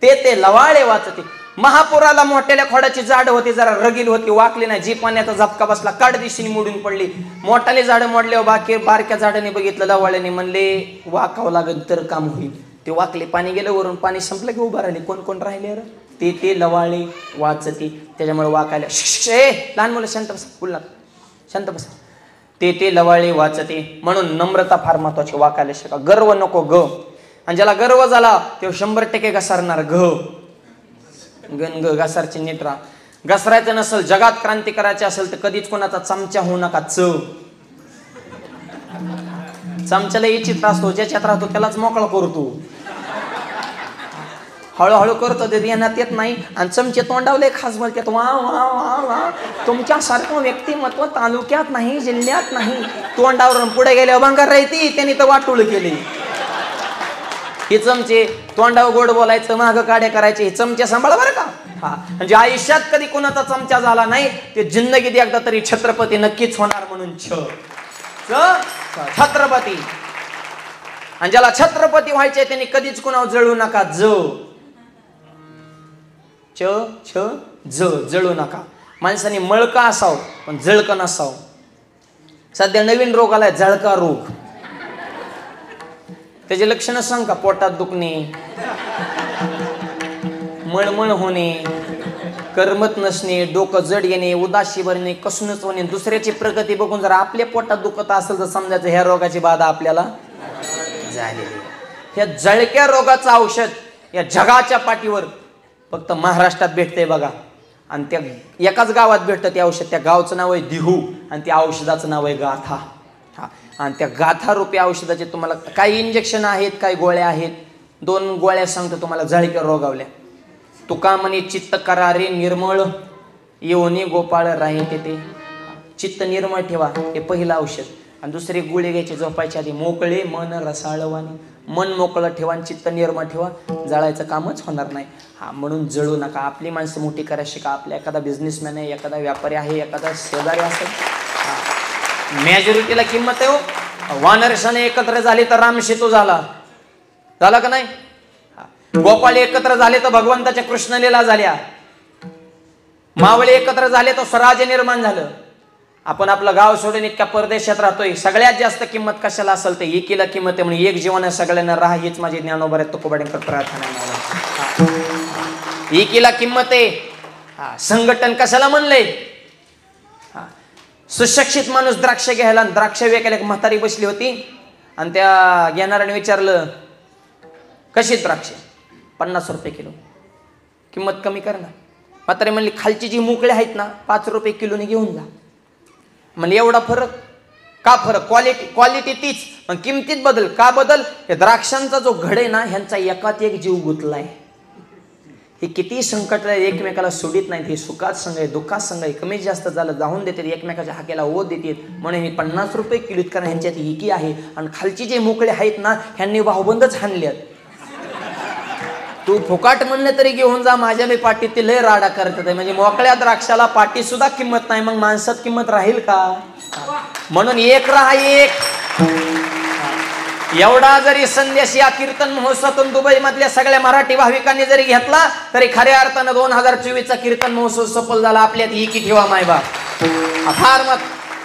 ते लवाळे वाचते. महापुराला मोठ्याल्या खोडाची झाड होती, जरा रगील होती, वाकली नाही. जी पाण्याचा झपका बसला काड दिशेने मोडून पडली. मोठाले झाड मोडल्यावर बाकी बारक्या झाडाने बघितलं, लवाळ्याने म्हणले वाकावं लागेल तर काम होईल. ते वाकले, पाणी गेलं वरून, पाणी संपलं की उभा राहिले. कोण कोण राहिले? ते लवाळे वाचते. त्याच्यामुळे वाकायला लहान मुलं शांत बसा, बोलणार शांत बसा. ते लवाळे वाचते. म्हणून नम्रता फार महत्वाची. वाकायला शिका. गर्व नको ग. आणि ज्याला गर्व झाला ते 100% घसरणार ग. गणग घसरची नीट राहा. घसरायचं नसेल, जगात क्रांती करायची असेल तर कधीच कोणाचा चमचा होऊ नका. चमच्याला इच्छित असतो, ज्याच्यात राहतो त्यालाच मोकळा करतो. हळूहळू करतो ते ध्यानात येत नाही. आणि चमचे तोंडावले खास बोलतात वा वा वा वा. तुमच्यासारखं व्यक्तिमत्व तालुक्यात नाही, जिल्ह्यात नाही. तोंडावरून पुढे गेल्यावर भांगार राहती, त्यांनी तर वाटोळ केली. हे चमचे तोंडावर गोड बोलायचं, मागं काड्या करायचे, हे चमचे सांभाळा बरं का. हा म्हणजे आयुष्यात कधी कोणाचा चमचा झाला नाही ते जिंदगीत एकदा तरी छत्रपती नक्कीच होणार. म्हणून छत्रपती. आणि ज्याला छत्रपती व्हायचे त्यांनी कधीच कोणावर जळू नका. जळू नका. माणसाने मळका असावं पण जळकं नसावं. सध्या नवीन रोग आलाय जळका रोग. त्याचे लक्षण सांग का? पोटात दुखणे, मळमळ होणे, करमत नसणे, डोकं जड येणे, उदासी भरणे, कसूनच होणे. दुसऱ्याची प्रगती बघून जर आपल्या पोटात दुखत असेल तर समजायचं ह्या रोगाची बाधा आपल्याला झालेली. ह्या जळक्या रोगाचं औषध या जगाच्या पाठीवर फक्त महाराष्ट्रात भेटतंय बघा. आणि त्या एकाच गावात भेटतं ते औषध. त्या गावचं नाव आहे दिहू आणि त्या औषधाचं नाव आहे गाथा. हा आणि त्या गाथा रूपी औषधाचे तुम्हाला काही इंजेक्शन आहेत, काही गोळ्या आहेत. 2 गोळ्या सांगतो तुम्हाला जळक्या रोगावल्या. तुका म्हणे चित्त करारे निर्मळ, येऊनी गोपाळ राहे तेथे. चित्त निर्मळ ठेवा हे पहिलं औषध. आणि दुसरे गोळी घ्यायचे झोपायच्या आधी, मोकळे मन रसाळवाने. मन मोकळं ठेवा आणि चित्त निर्मळ ठेवा, जळायचं कामच होणार नाही. हा, म्हणून जळू नका. आपली माणसं मोठी करायला शिका. आपल्या एखादा बिझनेसमॅन आहे, एखादा व्यापारी आहे, एखादा शेजारी असेल, मेजॉरिटीला किंमत आहे हो. वानरशाने एकत्र झाले तर राम सेतू झाला का नाही? गोपाळ एकत्र झाले तर भगवंताच्या कृष्णलीला झाल्या. मावळे एकत्र झाले तर स्वराज्य निर्माण झालं. आपण आपलं गाव सोडून इतक्या परदेशात राहतोय. सगळ्यात जास्त किंमत कशाला असेल तर एकीला किंमत आहे. म्हणून एक जीवन सगळ्यांना राहा हीच माझी ज्ञानोबा तुकोबांकर प्रार्थना आहे. एकीला किंमत आहे. संघटन कशाला म्हणलंय? सुशिक्षित माणूस द्राक्ष घ्यायला, द्राक्ष विकायला एक म्हातारी बसली होती आणि त्या घेणाऱ्याने विचारलं, कशी द्राक्ष? 50 रुपये किलो. किंमत कमी कर ना. म्हातारी म्हणली, खालची जी मोकळे आहेत ना 5 रुपये किलोने घेऊन जा. म्हणजे एवढा फरक का? फरक क्वालिटी तीच, पण किमतीत बदल का? बदल हे द्राक्षांचा जो घड आहे ना, ह्यांचा एकात एक जीव गुंतलाय. हे किती संकट एकमेकाला सोडित नाहीत. हे सुखात संघ आहे, दुःखात संघ आहे. कमी जास्त झालं जाऊन देतात, एकमेकाच्या हाकेला ओढ देतात. म्हणून हे 50 रुपये किलो, कारण ह्यांच्यात एकी आहे. आणि खालची जे मोकळे आहेत ना, ह्यांनी बाहुबंदच हाणल्यात. तू फुकाट म्हणलं तरी घेऊन जा, माझ्या मी पाटीत ते लय राडा करतात. म्हणजे मोकळ्या द्राक्षाला पाटी सुद्धा किंमत नाही, मग माणसात किंमत राहील का? म्हणून एक राहा एक. एवढा जरी संदेश या कीर्तन महोत्सवातून दुबई मधल्या सगळ्या मराठी भाविकांनी जरी घेतला तरी खऱ्या अर्थानं 2024चा कीर्तन महोत्सव सफल झाला. आपल्यात एकी ठेवा मायबाप. फार मग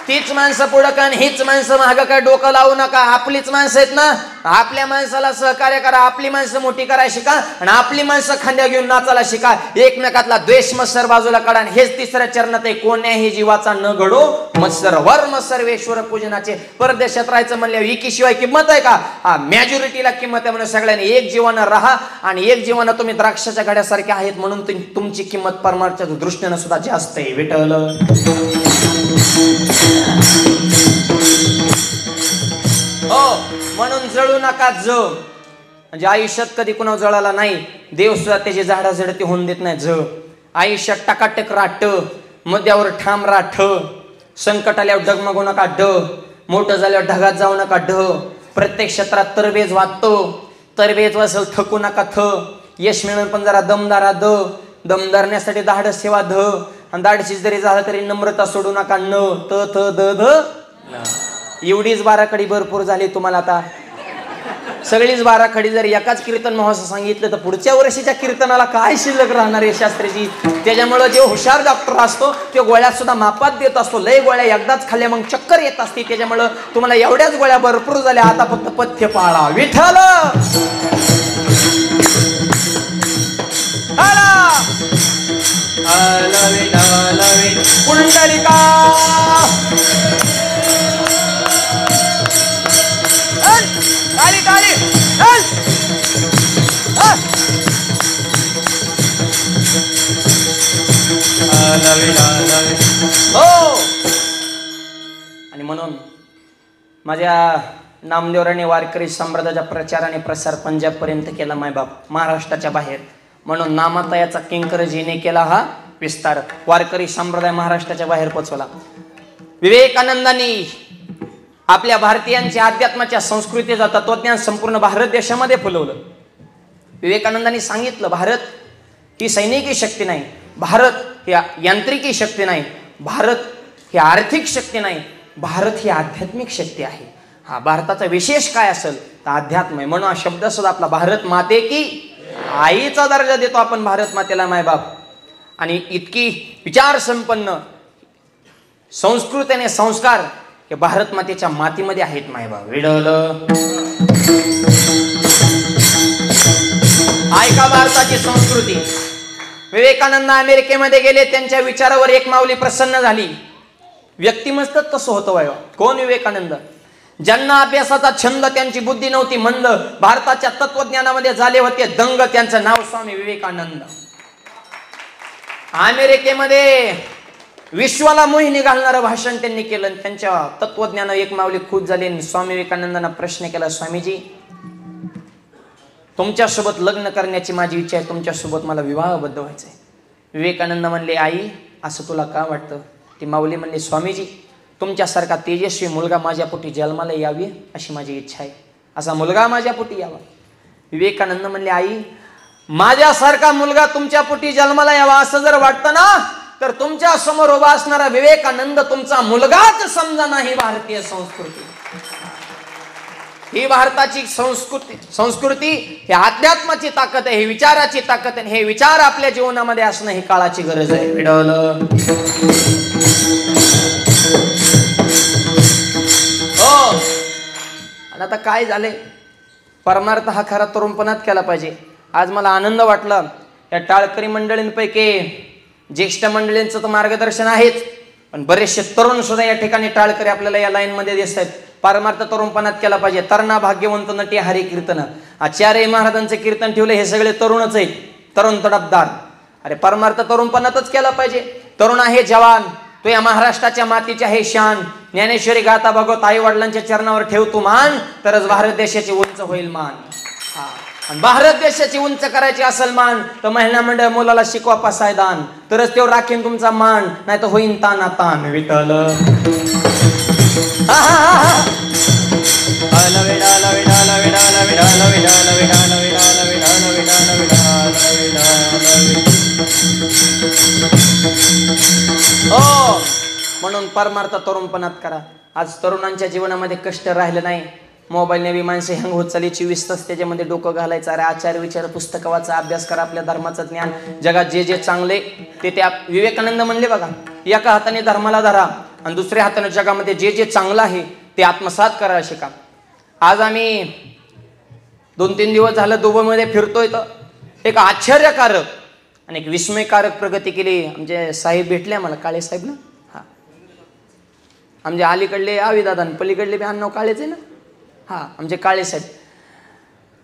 तीच माणसं पुढं का हीच माणसं मागं काय डोकं लावू नका. आपलीच माणसं आहेत ना, आपल्या माणसाला सहकार्य करा. आपली माणसं मोठी करायला शिका आणि आपली माणसं खांद्या घेऊन नाचायला शिका. एकमेकातला द्वेष मत्सर बाजूला काढा. हेच तिसऱ्या चरणात आहे, कोण्याही जीवाचा न घडो मत्सर वर्म सर्वेश्वर पूजनाचे. परदेशात राहायचं म्हणल्यावर एकीशिवाय किंमत आहे का? मेजॉरिटीला किंमत आहे. म्हणून सगळ्यांनी एक जीवानं राहा आणि एक जीवानं तुम्ही द्राक्षाच्या घड्यासारखे आहेत, म्हणून तुमची किंमत परमार्थच्या दृष्टीनं सुद्धा जास्त आहे. विठ्ठल हो, म्हणून जळू नका. म्हणजे आयुष्यात कधी कुणा जळाला नाही. देव सुद्धा त्याची झाडाझडती होऊन देत नाही. आयुष्यात टकाटक राट, मध्यावर ठाम राठ. संकट आल्यावर डगमगू नका मोठं झाल्यावर ढगात जाऊ नका प्रत्येक क्षेत्रात तरबेज वाटतो. तरबेज असेल थकू नका यश मिळून पण जरा दमदारा दमदारण्यासाठी धाडस ठेवा आणि धाडशीच जरी झालं तरी नम्रता सोडू नका एवढीच बाराखडी भरपूर झाली तुम्हाला. आता सगळीच बाराखडी जर एकाच कीर्तन महोत्सव सांगितलं तर पुढच्या वर्षीच्या कीर्तनाला काय शिल्लक राहणार आहे शास्त्रीजी. त्याच्यामुळे जे हुशार डॉक्टर असतो ते गोळ्या सुद्धा मापात देत असतो. लय गोळ्या एकदाच खाल्ल्या मग चक्कर येत असते. त्याच्यामुळे तुम्हाला एवढ्याच गोळ्या भरपूर झाल्या. आता फक्त पथ्य पाळा. विठ्ठल पुंडलिका आणि म्हणून माझ्या नामदेवराने वारकरी संप्रदायाचा प्रचार आणि प्रसार पंजाब पर्यंत केला मायबाप, महाराष्ट्राच्या बाहेर. म्हणून नामातयाचा किंकरजीने केला हा विस्तार. वारकरी संप्रदाय महाराष्ट्राच्या बाहेर पोचवला. विवेकानंदांनी आपल्या भारतीयांच्या अध्यात्माच्या संस्कृतीचा तत्वज्ञान संपूर्ण भारत देशामध्ये फुलवलं. विवेकानंदांनी सांगितलं, भारत ही सैनिकी शक्ती नाही, भारत ही यांत्रिकी शक्ती नाही, भारत ही आर्थिक शक्ती नाही, भारत ही आध्यात्मिक शक्ती आहे. हा भारताचा विशेष काय असेल तर अध्यात्म आहे. म्हणून हा शब्द सुद्धा आपला भारत माते की आईचा दर्जा देतो आपण भारत मातेला मायबाप. आणि इतकी विचार संपन्न संस्कृती आणि संस्कार हे भारत मातेच्या मातीमध्ये आहेत मायबाप. विडल ऐका भारताची संस्कृती. विवेकानंद अमेरिकेमध्ये गेले, त्यांच्या विचारावर एक माऊली प्रसन्न झाली. व्यक्तिमत्व तसं होतं वय. कोण? विवेकानंद. ज्यांना अभ्यासाचा छंद, त्यांची बुद्धी नव्हती मंद, भारताच्या तत्वज्ञानामध्ये झाले होते दंग, त्यांचं नाव स्वामी विवेकानंद. अमेरिकेमध्ये विश्वाला मोहिनी घालणारं भाषण त्यांनी केलं. त्यांच्या तत्वज्ञान एक माऊली खुश झाली. स्वामी विवेकानंदांना प्रश्न केला, स्वामीजी तुमच्यासोबत लग्न करण्याची माझी इच्छा आहे, तुमच्यासोबत मला विवाहबद्ध व्हायचं आहे. विवेकानंद म्हणले, आई असं तुला का वाटतं? ती माऊली म्हणली, स्वामीजी तुमच्यासारखा तेजस्वी मुलगा माझ्या पोटी जन्माला यावी अशी माझी इच्छा आहे, असा मुलगा माझ्या पोटी यावा. विवेकानंद म्हणले, आई माझ्यासारखा मुलगा तुमच्या पोटी जन्माला यावा असं जर वाटतं ना, तर तुमच्या समोर उभा असणारा विवेकानंद तुमचा मुलगाच समजा नाही. भारतीय संस्कृती ही भारताची संस्कृती ही अध्यात्माची ताकद आहे, ही विचाराची ताकद आहे. हे विचार आपल्या जीवनामध्ये असणं ही काळाची गरज आहे. विडवलं हो. आणि आता काय झाले, परमार्थ हा खरा तरुणपणात केला पाहिजे. आज मला आनंद वाटला, या टाळकरी मंडळींपैकी ज्येष्ठ मंडळींचं तर मार्गदर्शन आहेच, पण बरेचसे तरुण सुद्धा या ठिकाणी टाळकरी आपल्याला या लाईन मध्ये दिसत आहेत. परमार्थ तरुणपणात केला पाहिजे. तरणा भाग्यवंत नटी हरी कीर्तन, आचार्य महाराजांचे कीर्तन ठेवले, हे सगळे तरुणच आहेत, तरुण तडफदार. अरे परमार्थ तरुणपणातच केला पाहिजे. तरुण आहे जवान, तो या महाराष्ट्राच्या मातीचे आहे शान. ज्ञानेश्वरी गाता भागवत, आई वडिलांच्या चरणावर ठेव तू मान, तरच भारत देशाची उंच होईल मान. आणि भारत देशाची उंच करायची असेल मान, तर महिला मंडळ मुलाला शिकवा पासायदान, तरच तेव्हा राखीन तुमचा मान, नाही तर होईन ताना तान. विठ्ठल हो. म्हणून परमार्थ तरुणपणात करा. आज तरुणांच्या जीवनामध्ये कष्ट राहिलं नाही. मोबाईलने बी माणसे हँग होत चालली, 24 तास त्याच्यामध्ये डोकं घालायचं. अरे आचार्य विचार पुस्तक वाचा, अभ्यास करा, आपल्या धर्माचं ज्ञान. जगात जे जे चांगले ते विवेकानंद म्हणले बघा, एका हाताने धर्माला धरा आणि दुसऱ्या हाताने जगामध्ये जे जे चांगलं आहे ते आत्मसात करायला शिका. आज आम्ही 2-3 दिवस झालं दुबईमध्ये फिरतोय, तर एक आश्चर्यकारक आणि एक विस्मयकारक प्रगती केली. आमचे साहेब भेटले आम्हाला, काळे साहेब ना, हा आमचे अलीकडले आवी दादा, पलीकडले बी नाव काळेच आहे ना, हा आमचे काळे साहेब.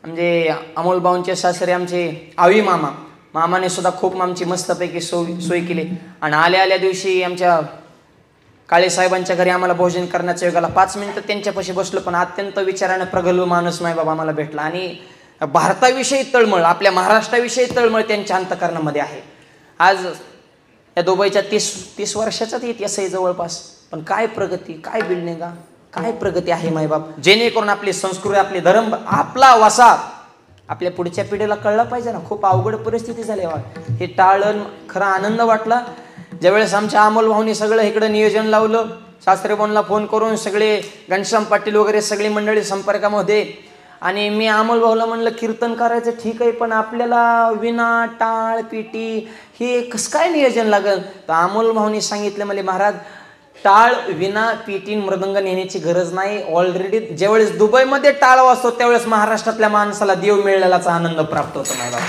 म्हणजे अमोल भाऊंचे सासरे आमचे आवी मामाने सुद्धा खूप आमची मस्तपैकी सोय केली. आणि आल्या दिवशी आमच्या काळे साहेबांच्या घरी आम्हाला भोजन करण्याच्या योगाला 5 मिनिटं त्यांच्यापाशी बसलो, पण अत्यंत विचाराने प्रगल्भ माणूस माय बाबा आम्हाला भेटला. आणि भारताविषयी तळमळ, आपल्या महाराष्ट्राविषयी तळमळ त्यांच्या अंतःकरणामध्ये आहे. आज या दुबईच्या 30 वर्षाचाच इतिहास आहे जवळपास, पण काय प्रगती, काय बिल्डिंग, काय प्रगती आहे मायबाप. जेणेकरून आपली संस्कृती, आपले धर्म, आपला वसा आपल्या पुढच्या पिढीला कळला पाहिजे ना. खूप अवघड परिस्थिती झाली हे टाळण. खरा आनंद वाटला ज्यावेळेस आमच्या अमोल भाऊनी सगळं इकडं नियोजन लावलं. शास्त्रीबाऊंना फोन करून सगळे घनश्याम पाटील वगैरे सगळी मंडळी संपर्कामध्ये. आणि मी अमोल भाऊला म्हणलं, कीर्तन करायचं ठीक आहे, पण आपल्याला विना टाळ पिटी हे कसं काय नियोजन लागेल? तर अमोल भाऊनी सांगितलं मला, महाराज टाळ विना पिटी मृदंग नेण्याची गरज नाही. ऑलरेडी ज्यावेळेस दुबईमध्ये टाळ वाजतो त्यावेळेस महाराष्ट्रातल्या माणसाला देव मिळालेलाचा आनंद प्राप्त होतो. मायबाप,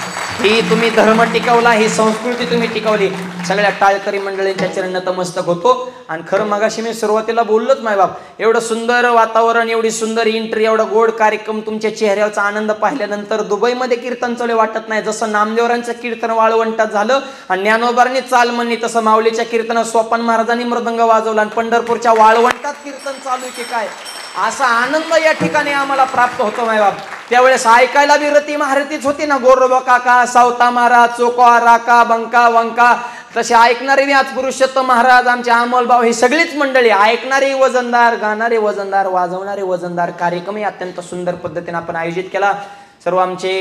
ही तुम्ही धर्म टिकवला, ही संस्कृती तुम्ही टिकवली. सगळ्या टाळकरी मंडळींच्या चरण नतमस्तक होतो. आणि खरं मगाशी मी सुरुवातीला बोललोच मायबाप, एवढं सुंदर वातावरण, एवढी सुंदर एंट्री, एवढा गोड कार्यक्रम, तुमच्या चेहऱ्यावरचा आनंद पाहिल्यानंतर दुबईमध्ये कीर्तन चालू वाटत नाही. जसं नामदेवरांचं कीर्तन वाळवंटात झालं आणि ज्ञानोबांनी चाल म्हणली, तसं माऊलीच्या कीर्तनात सोपान महाराजांनी मृदंग वाजवला आणि पंढरपूरच्या वाळवंटात कीर्तन चालू की काय, असा आनंद या ठिकाणी आम्हाला प्राप्त होतो मायबाप. त्यावेळेस ऐकायला बी रती महारतीच होती ना, गोरोबा काका, सावता महाराज, चोका राका, बंका वंका, तसे ऐकणारे बी आज पुरुषोत्तम महाराज, आमचे अमोल भाऊ, ही सगळीच मंडळी ऐकणारे वजनदार, गाणारे वजनदार, वाजवणारे वजनदार. कार्यक्रमही अत्यंत सुंदर पद्धतीने आपण आयोजित केला. सर्व आमचे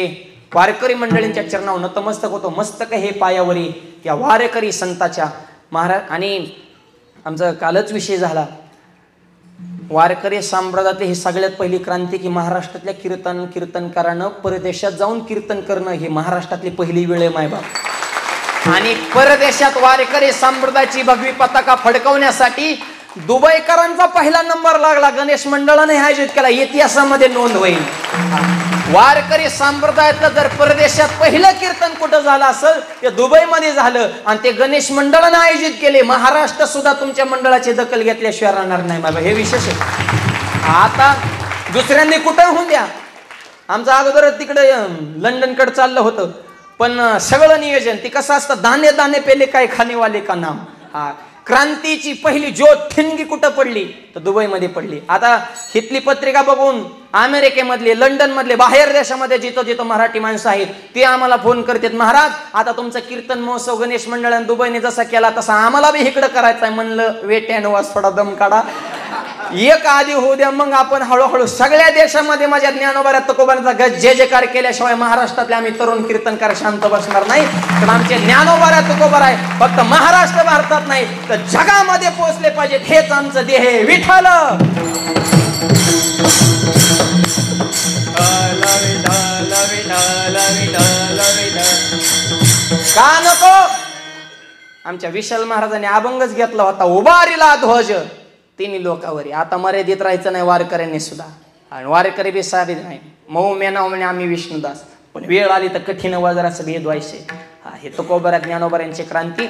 वारकरी मंडळींच्या चरणावर नतमस्तक होतो. मस्तक हे पायावरी या वारकरी संताच्या महाराज. आणि आमचा कालच विषय झाला, वारकरी संप्रदायातली ही सगळ्यात पहिली क्रांती की महाराष्ट्रातल्या कीर्तनकारानं परदेशात जाऊन कीर्तन करणं, ही महाराष्ट्रातली पहिली वेळ आहे मायबाप. आणि परदेशात वारकरी संप्रदायाची भगवी पताका फडकवण्यासाठी दुबईकरांचा पहिला नंबर लागला. गणेश मंडळाने आयोजित केला, इतिहासामध्ये नोंद होईल. वारकरी संप्रदायातलं जर परदेशात पहिलं कीर्तन कुठं झालं असेल ते दुबईमध्ये झालं, आणि ते गणेश मंडळाने आयोजित केले. महाराष्ट्र सुद्धा तुमच्या मंडळाची दखल घेतल्याशिवाय राहणार नाही बाबा, हे विशेष आहे. आता दुसऱ्यांनी कुठं होऊन द्या, आमचं अगोदर तिकडे लंडनकडे चाललं होतं, पण सगळं नियोजन ते कसं असतं, दाणे दाणे पेले काय खानेवाले का नाम. हा क्रांतीची पहिली ज्योत ठिणगी कुठं पडली तर दुबईमध्ये पडली. आता हितली पत्रिका बघून अमेरिकेमधले, लंडन मधले, बाहेर देशामध्ये जिथं जिथं मराठी माणसं आहेत ते आम्हाला फोन करतात, महाराज आता तुमचा कीर्तन महोत्सव गणेश मंडळाने दुबईने जसा केला तसा आम्हाला बी इकडं करायचं आहे. म्हणलं वेट अँड वॉच, थोडा दम काढा, एक आधी होऊ द्या, मग आपण हळूहळू सगळ्या देशामध्ये माझ्या ज्ञानोबा तुकोबांचा जय जयकार केल्याशिवाय महाराष्ट्रातले आम्ही तरुण कीर्तनकार शांत बसणार नाही. तर आमचे ज्ञानोबा तुकोबा आहे फक्त महाराष्ट्र भारतात नाही तर जगामध्ये पोहोचले पाहिजेत, हेच आमचं ध्येय आहे. विठ्ठल का नको. आमच्या विशाल महाराजांनी अभंगच घेतला होता, उभारीला ध्वज तिन्ही लोकांवरी. आता मर्यादित राहायचं नाही वारकऱ्यांनी सुद्धा, आणि वारकरी बी साबीत नाही. मऊ मेनाव म्हणे आम्ही विष्णुदास, पण वेळ आली तर कठीण वजराचं भेद व्हायचे. हे तुकोबा ज्ञानोबा यांची क्रांती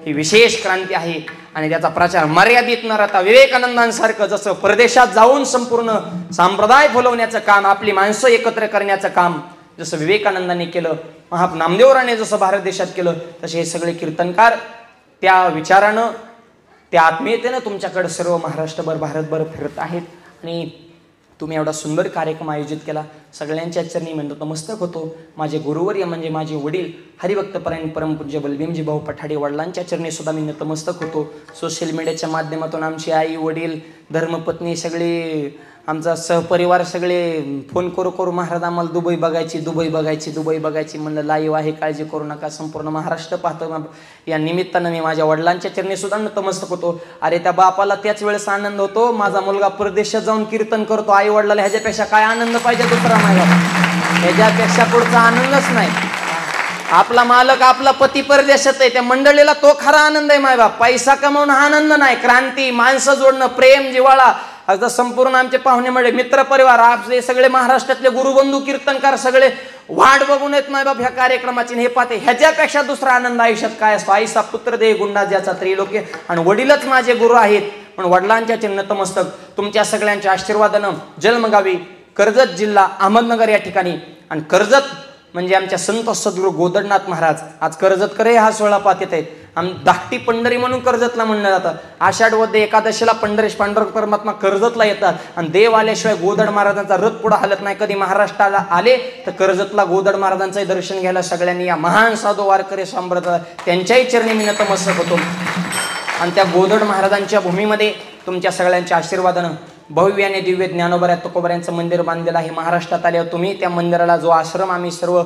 ही विशेष क्रांती आहे आणि त्याचा प्रचार मर्यादित न राहता विवेकानंदांसारखं जसं परदेशात जाऊन संपूर्ण संप्रदाय फुलवण्याचं काम, आपली माणसं एकत्र करण्याचं काम जसं विवेकानंदांनी केलं, नामदेवराने जसं भारत देशात केलं, तसे हे सगळे कीर्तनकार त्या विचारानं, त्या आत्मीयतेनं तुमच्याकडे सर्व महाराष्ट्रभर भारतभर फिरत आहेत. आणि तुम्ही एवढा सुंदर कार्यक्रम आयोजित केला. सगळ्यांच्या चरणी मी नतमस्तक होतो. माझे गुरुवर्य म्हणजे माझे वडील हरिभक्तपरायण परमपूज्य बलभीमजी भाऊ पठाडे वडिलांच्या चरणी सुद्धा मी नतमस्तक होतो. सोशल मीडियाच्या माध्यमातून आमची आई, वडील, धर्मपत्नी सगळे, आमचा सहपरिवार सगळे फोन करू करू महाराज आम्हाला दुबई बघायची, दुबई बघायची, दुबई बघायची. म्हणलं लाईव्ह आहे, काळजी करू नका, संपूर्ण महाराष्ट्र पाहतो. या निमित्तानं मी माझ्या वडिलांच्या चरणी सुद्धा नतमस्तक होतो. अरे त्या बापाला त्याच वेळेस आनंद होतो, माझा मुलगा परदेशात जाऊन कीर्तन करतो. आई वडिलाला ह्याच्यापेक्षा काय आनंद पाहिजे दुसरा मायला, ह्याच्यापेक्षा पुढचा आनंदच नाही. आपला मालक, आपला पती परदेशात आहे, त्या मंडळीला तो खरा आनंद आहे मायबाप. पैसा कमवणं हा आनंद नाही, क्रांती, माणसं जोडणं, प्रेम, जिव्हाळा. आता संपूर्ण आमचे पाहुणे म्हणजे मित्र परिवार, आपले सगळे महाराष्ट्रातले गुरुबंधू कीर्तनकार सगळे वाट बघून येत मायबाप ह्या कार्यक्रमाची. हे पाहते ह्याच्यापेक्षा दुसरा आनंद आयुष्यात काय असतो. आईचा पुत्र दे गुंडा ज्याचा त्रिलोके, आणि वडीलच माझे गुरु आहेत. पण वडिलांच्या नतमस्तक. तुमच्या सगळ्यांच्या आशीर्वादानं जन्मगावी कर्जत जिल्हा अहमदनगर या ठिकाणी, आणि कर्जत म्हणजे आमच्या संत सद्गुरू गोदडनाथ महाराज आज कर्जतकडे हा सोहळा पाहत आहेत. धाकटी पंढरी म्हणून कर्जतला म्हणलं जातं. आषाढ वद्य एकादशीला पंढरेश पांडुरंग परमात्मा कर्जतला येतात, आणि देव आल्याशिवाय गोदड महाराजांचा रथ पुढे हलत नाही. कधी महाराष्ट्राला आले तर कर्जतला गोदड महाराजांचं दर्शन घ्यायला सगळ्यांनी या महान साधू वारकरी सांभाळतात, त्यांच्याही चरणी मी नतमस्तक होतो. आणि त्या गोदड महाराजांच्या भूमीमध्ये तुमच्या सगळ्यांच्या आशीर्वादानं भव्य आणि दिव्य ज्ञानोबा तुकोबा यांचं मंदिर बांधलेलं आहे. महाराष्ट्रात आल्यावर तुम्ही त्या मंदिराला जो आश्रम आम्ही सर्व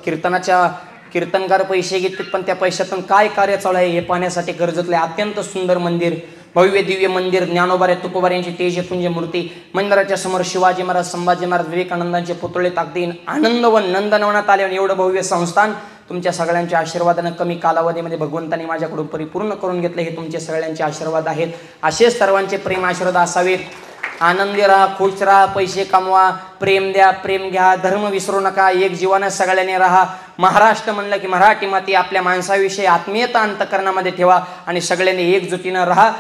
कीर्तनाच्या कीर्तनकार पैसे घेतात, पण त्या पैशातून काय कार्य चालू आहे हे पाहण्यासाठी कर्जतले अत्यंत सुंदर मंदिर, भव्य दिव्य मंदिर, ज्ञानोबा तुकोबा यांची तेजपुंज मूर्ती, मंदिराच्या समोर शिवाजी महाराज, संभाजी महाराज, विवेकानंदांचे पुतळे ताकदीन आनंदवन नंदनवनात आले. आणि एवढं भव्य संस्थान तुमच्या सगळ्यांच्या आशीर्वादानं कमी कालावधीमध्ये भगवंतांनी माझ्याकडून परिपूर्ण करून घेतले. हे तुमचे सगळ्यांचे आशीर्वाद आहेत. असेच सर्वांचे प्रेम आशीर्वाद असावेत. आनंदी राहा, खुश राहा, पैसे कमवा, प्रेम द्या, प्रेम घ्या, धर्म विसरू नका, एक जीवानं सगळ्यांनी राहा. महाराष्ट्र म्हणलं की मराठी माती, आपल्या माणसाविषयी आत्मीयता अंतकरणामध्ये ठेवा आणि सगळ्यांनी एकजुटीनं राहा.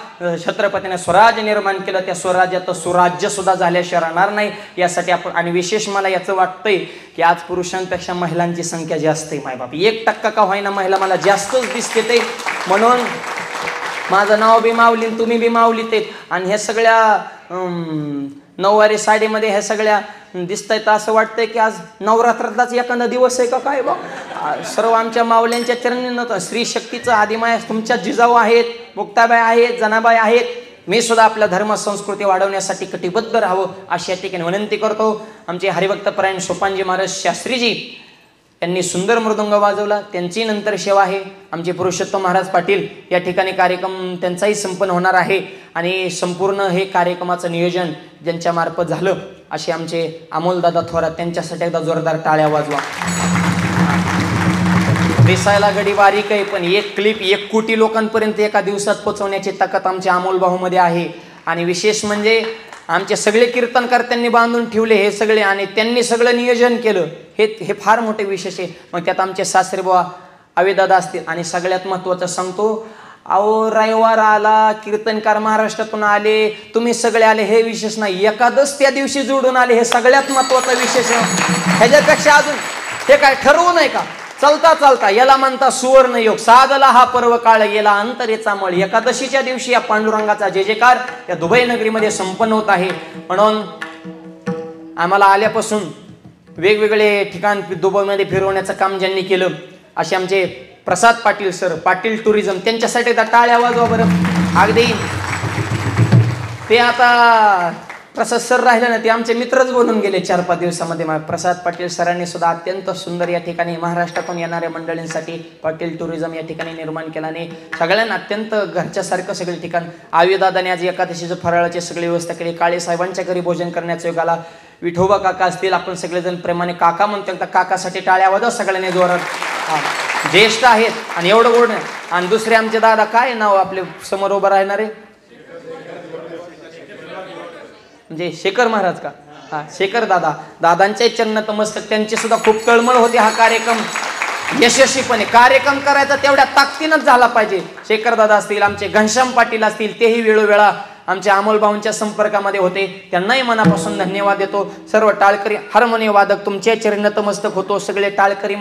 छत्रपतीने स्वराज्य निर्माण केलं, त्या स्वराज्यात सुराज्य सुद्धा झाल्याशिवाय राहणार नाही. यासाठी आपण, आणि विशेष मला याचं वाटतंय की आज पुरुषांपेक्षा महिलांची संख्या जास्त आहे. मायबाप 1% का होईना महिला मला जास्तच दिसते ते, म्हणून माझं नाव बी माऊली, तुम्ही बी माऊलीत आहेत. आणि ह्या सगळ्या नऊवारी साडीमध्ये ह्या सगळ्या दिसतायत, तर असं वाटतंय की आज नवरात्रातलाच एखादा दिवस आहे का काय बा. सर्व आमच्या माऊल्यांच्या चरणी नव्हतं. स्त्री शक्तीचं आदिमाय तुमच्या जिजाऊ आहेत, मुक्ताबाई आहेत, जनाबाई आहेत. मी सुद्धा आपल्या धर्म संस्कृती वाढवण्यासाठी कटिबद्ध राहावं अशी या ठिकाणी विनंती करतो. आमचे हरिभक्तपरायण सोपानजी महाराज शास्त्रीजी यांनी सुंदर मृदंग वाजवला, त्यांची नंतर सेवा आहे. आमचे पुरुषोत्तम महाराज पाटील या ठिकाणी कार्यक्रम त्यांचाही संपन्न होणार आहे. आणि संपूर्ण हे कार्यक्रमाचं नियोजन ज्यांच्या मार्फत झालं असे आमचे अमोलदादा थोरात, त्यांच्यासाठी एकदा जोरदार टाळ्या वाजवा. दिसायला गडी बारीक आहे, पण एक क्लिप 1 कोटी लोकांपर्यंत एका दिवसात पोहोचवण्याची ताकद आमच्या अमोल भाऊमध्ये आहे. आणि विशेष म्हणजे आमचे सगळे कीर्तनकार त्यांनी बांधून ठेवले हे सगळे, आणि त्यांनी सगळं नियोजन केलं. हे फार मोठे विशेष आहे. मग त्यात आमचे सासरे बुवा अवेदादा असतील. आणि सगळ्यात महत्त्वाचं सांगतो, अहो रविवार आला, कीर्तनकार महाराष्ट्रातून आले, तुम्ही सगळे आले, हे विशेष नाही, एकादश त्या दिवशी जोडून आले, हे सगळ्यात महत्त्वाचा विशेष आहे. ह्याच्यापेक्षा अजून हे काय ठरवू नाही का. चालता चालता याला म्हणता सुवर्ण योग, साधला हा पर्व काळ गेला अंतरेचा मळ. एकादशीच्या दिवशी या पांडुरंगाचा जय जयकार या दुबई नगरीमध्ये संपन्न होत आहे. म्हणून आम्हाला आल्यापासून वेगवेगळे ठिकाण दुबईमध्ये फिरवण्याचं काम ज्यांनी केलं असे आमचे प्रसाद पाटील सर, पाटील टुरिझम, त्यांच्यासाठी टाळ्या वाजवा बरं. अगदी ते आता प्रसाद सर राहिले ना, ते आमचे मित्रच बनून गेले 4-5 दिवसामध्ये. प्रसाद पाटील सरांनी सुद्धा अत्यंत सुंदर या ठिकाणी महाराष्ट्रातून येणाऱ्या मंडळींसाठी पाटील टुरिझम या ठिकाणी निर्माण केल्याने सगळ्यांना अत्यंत घरच्यासारखं सगळे ठिकाण. आयुदादाने आज एकादशीचं फराळाची सगळी व्यवस्था केली. काळे साहेबांच्या घरी भोजन करण्याचा योग आला. विठोबा काका असतील, आपण सगळेजण प्रेमाने काका म्हणतो, त्या काकासाठी टाळ्या वाजवा सगळ्यांनी जोरात. ज्येष्ठ आहेत आणि एवढं गोड नाही. आणि दुसरे आमचे दादा, काय नाव आपले समोर उभं राहणारे, म्हणजे शेखर महाराज का? हा, शेखर दादा. दादांचे चरण नतमस्तक. त्यांची सुद्धा खूप तळमळ होती हा कार्यक्रम यशस्वीपणे कार्यक्रम करायचा तेवढ्या ताकदीनच झाला पाहिजे. शेखर दादा असतील, आमचे घनश्याम पाटील असतील, तेही वेळोवेळा आमच्या अमोल भाऊंच्या संपर्कामध्ये होते. त्यांनाही मनापासून धन्यवाद देतो. सर्व टाळकरी हार्मोनियम वादक तुमच्या चरण नतमस्तक होतो. सगळे टाळकरी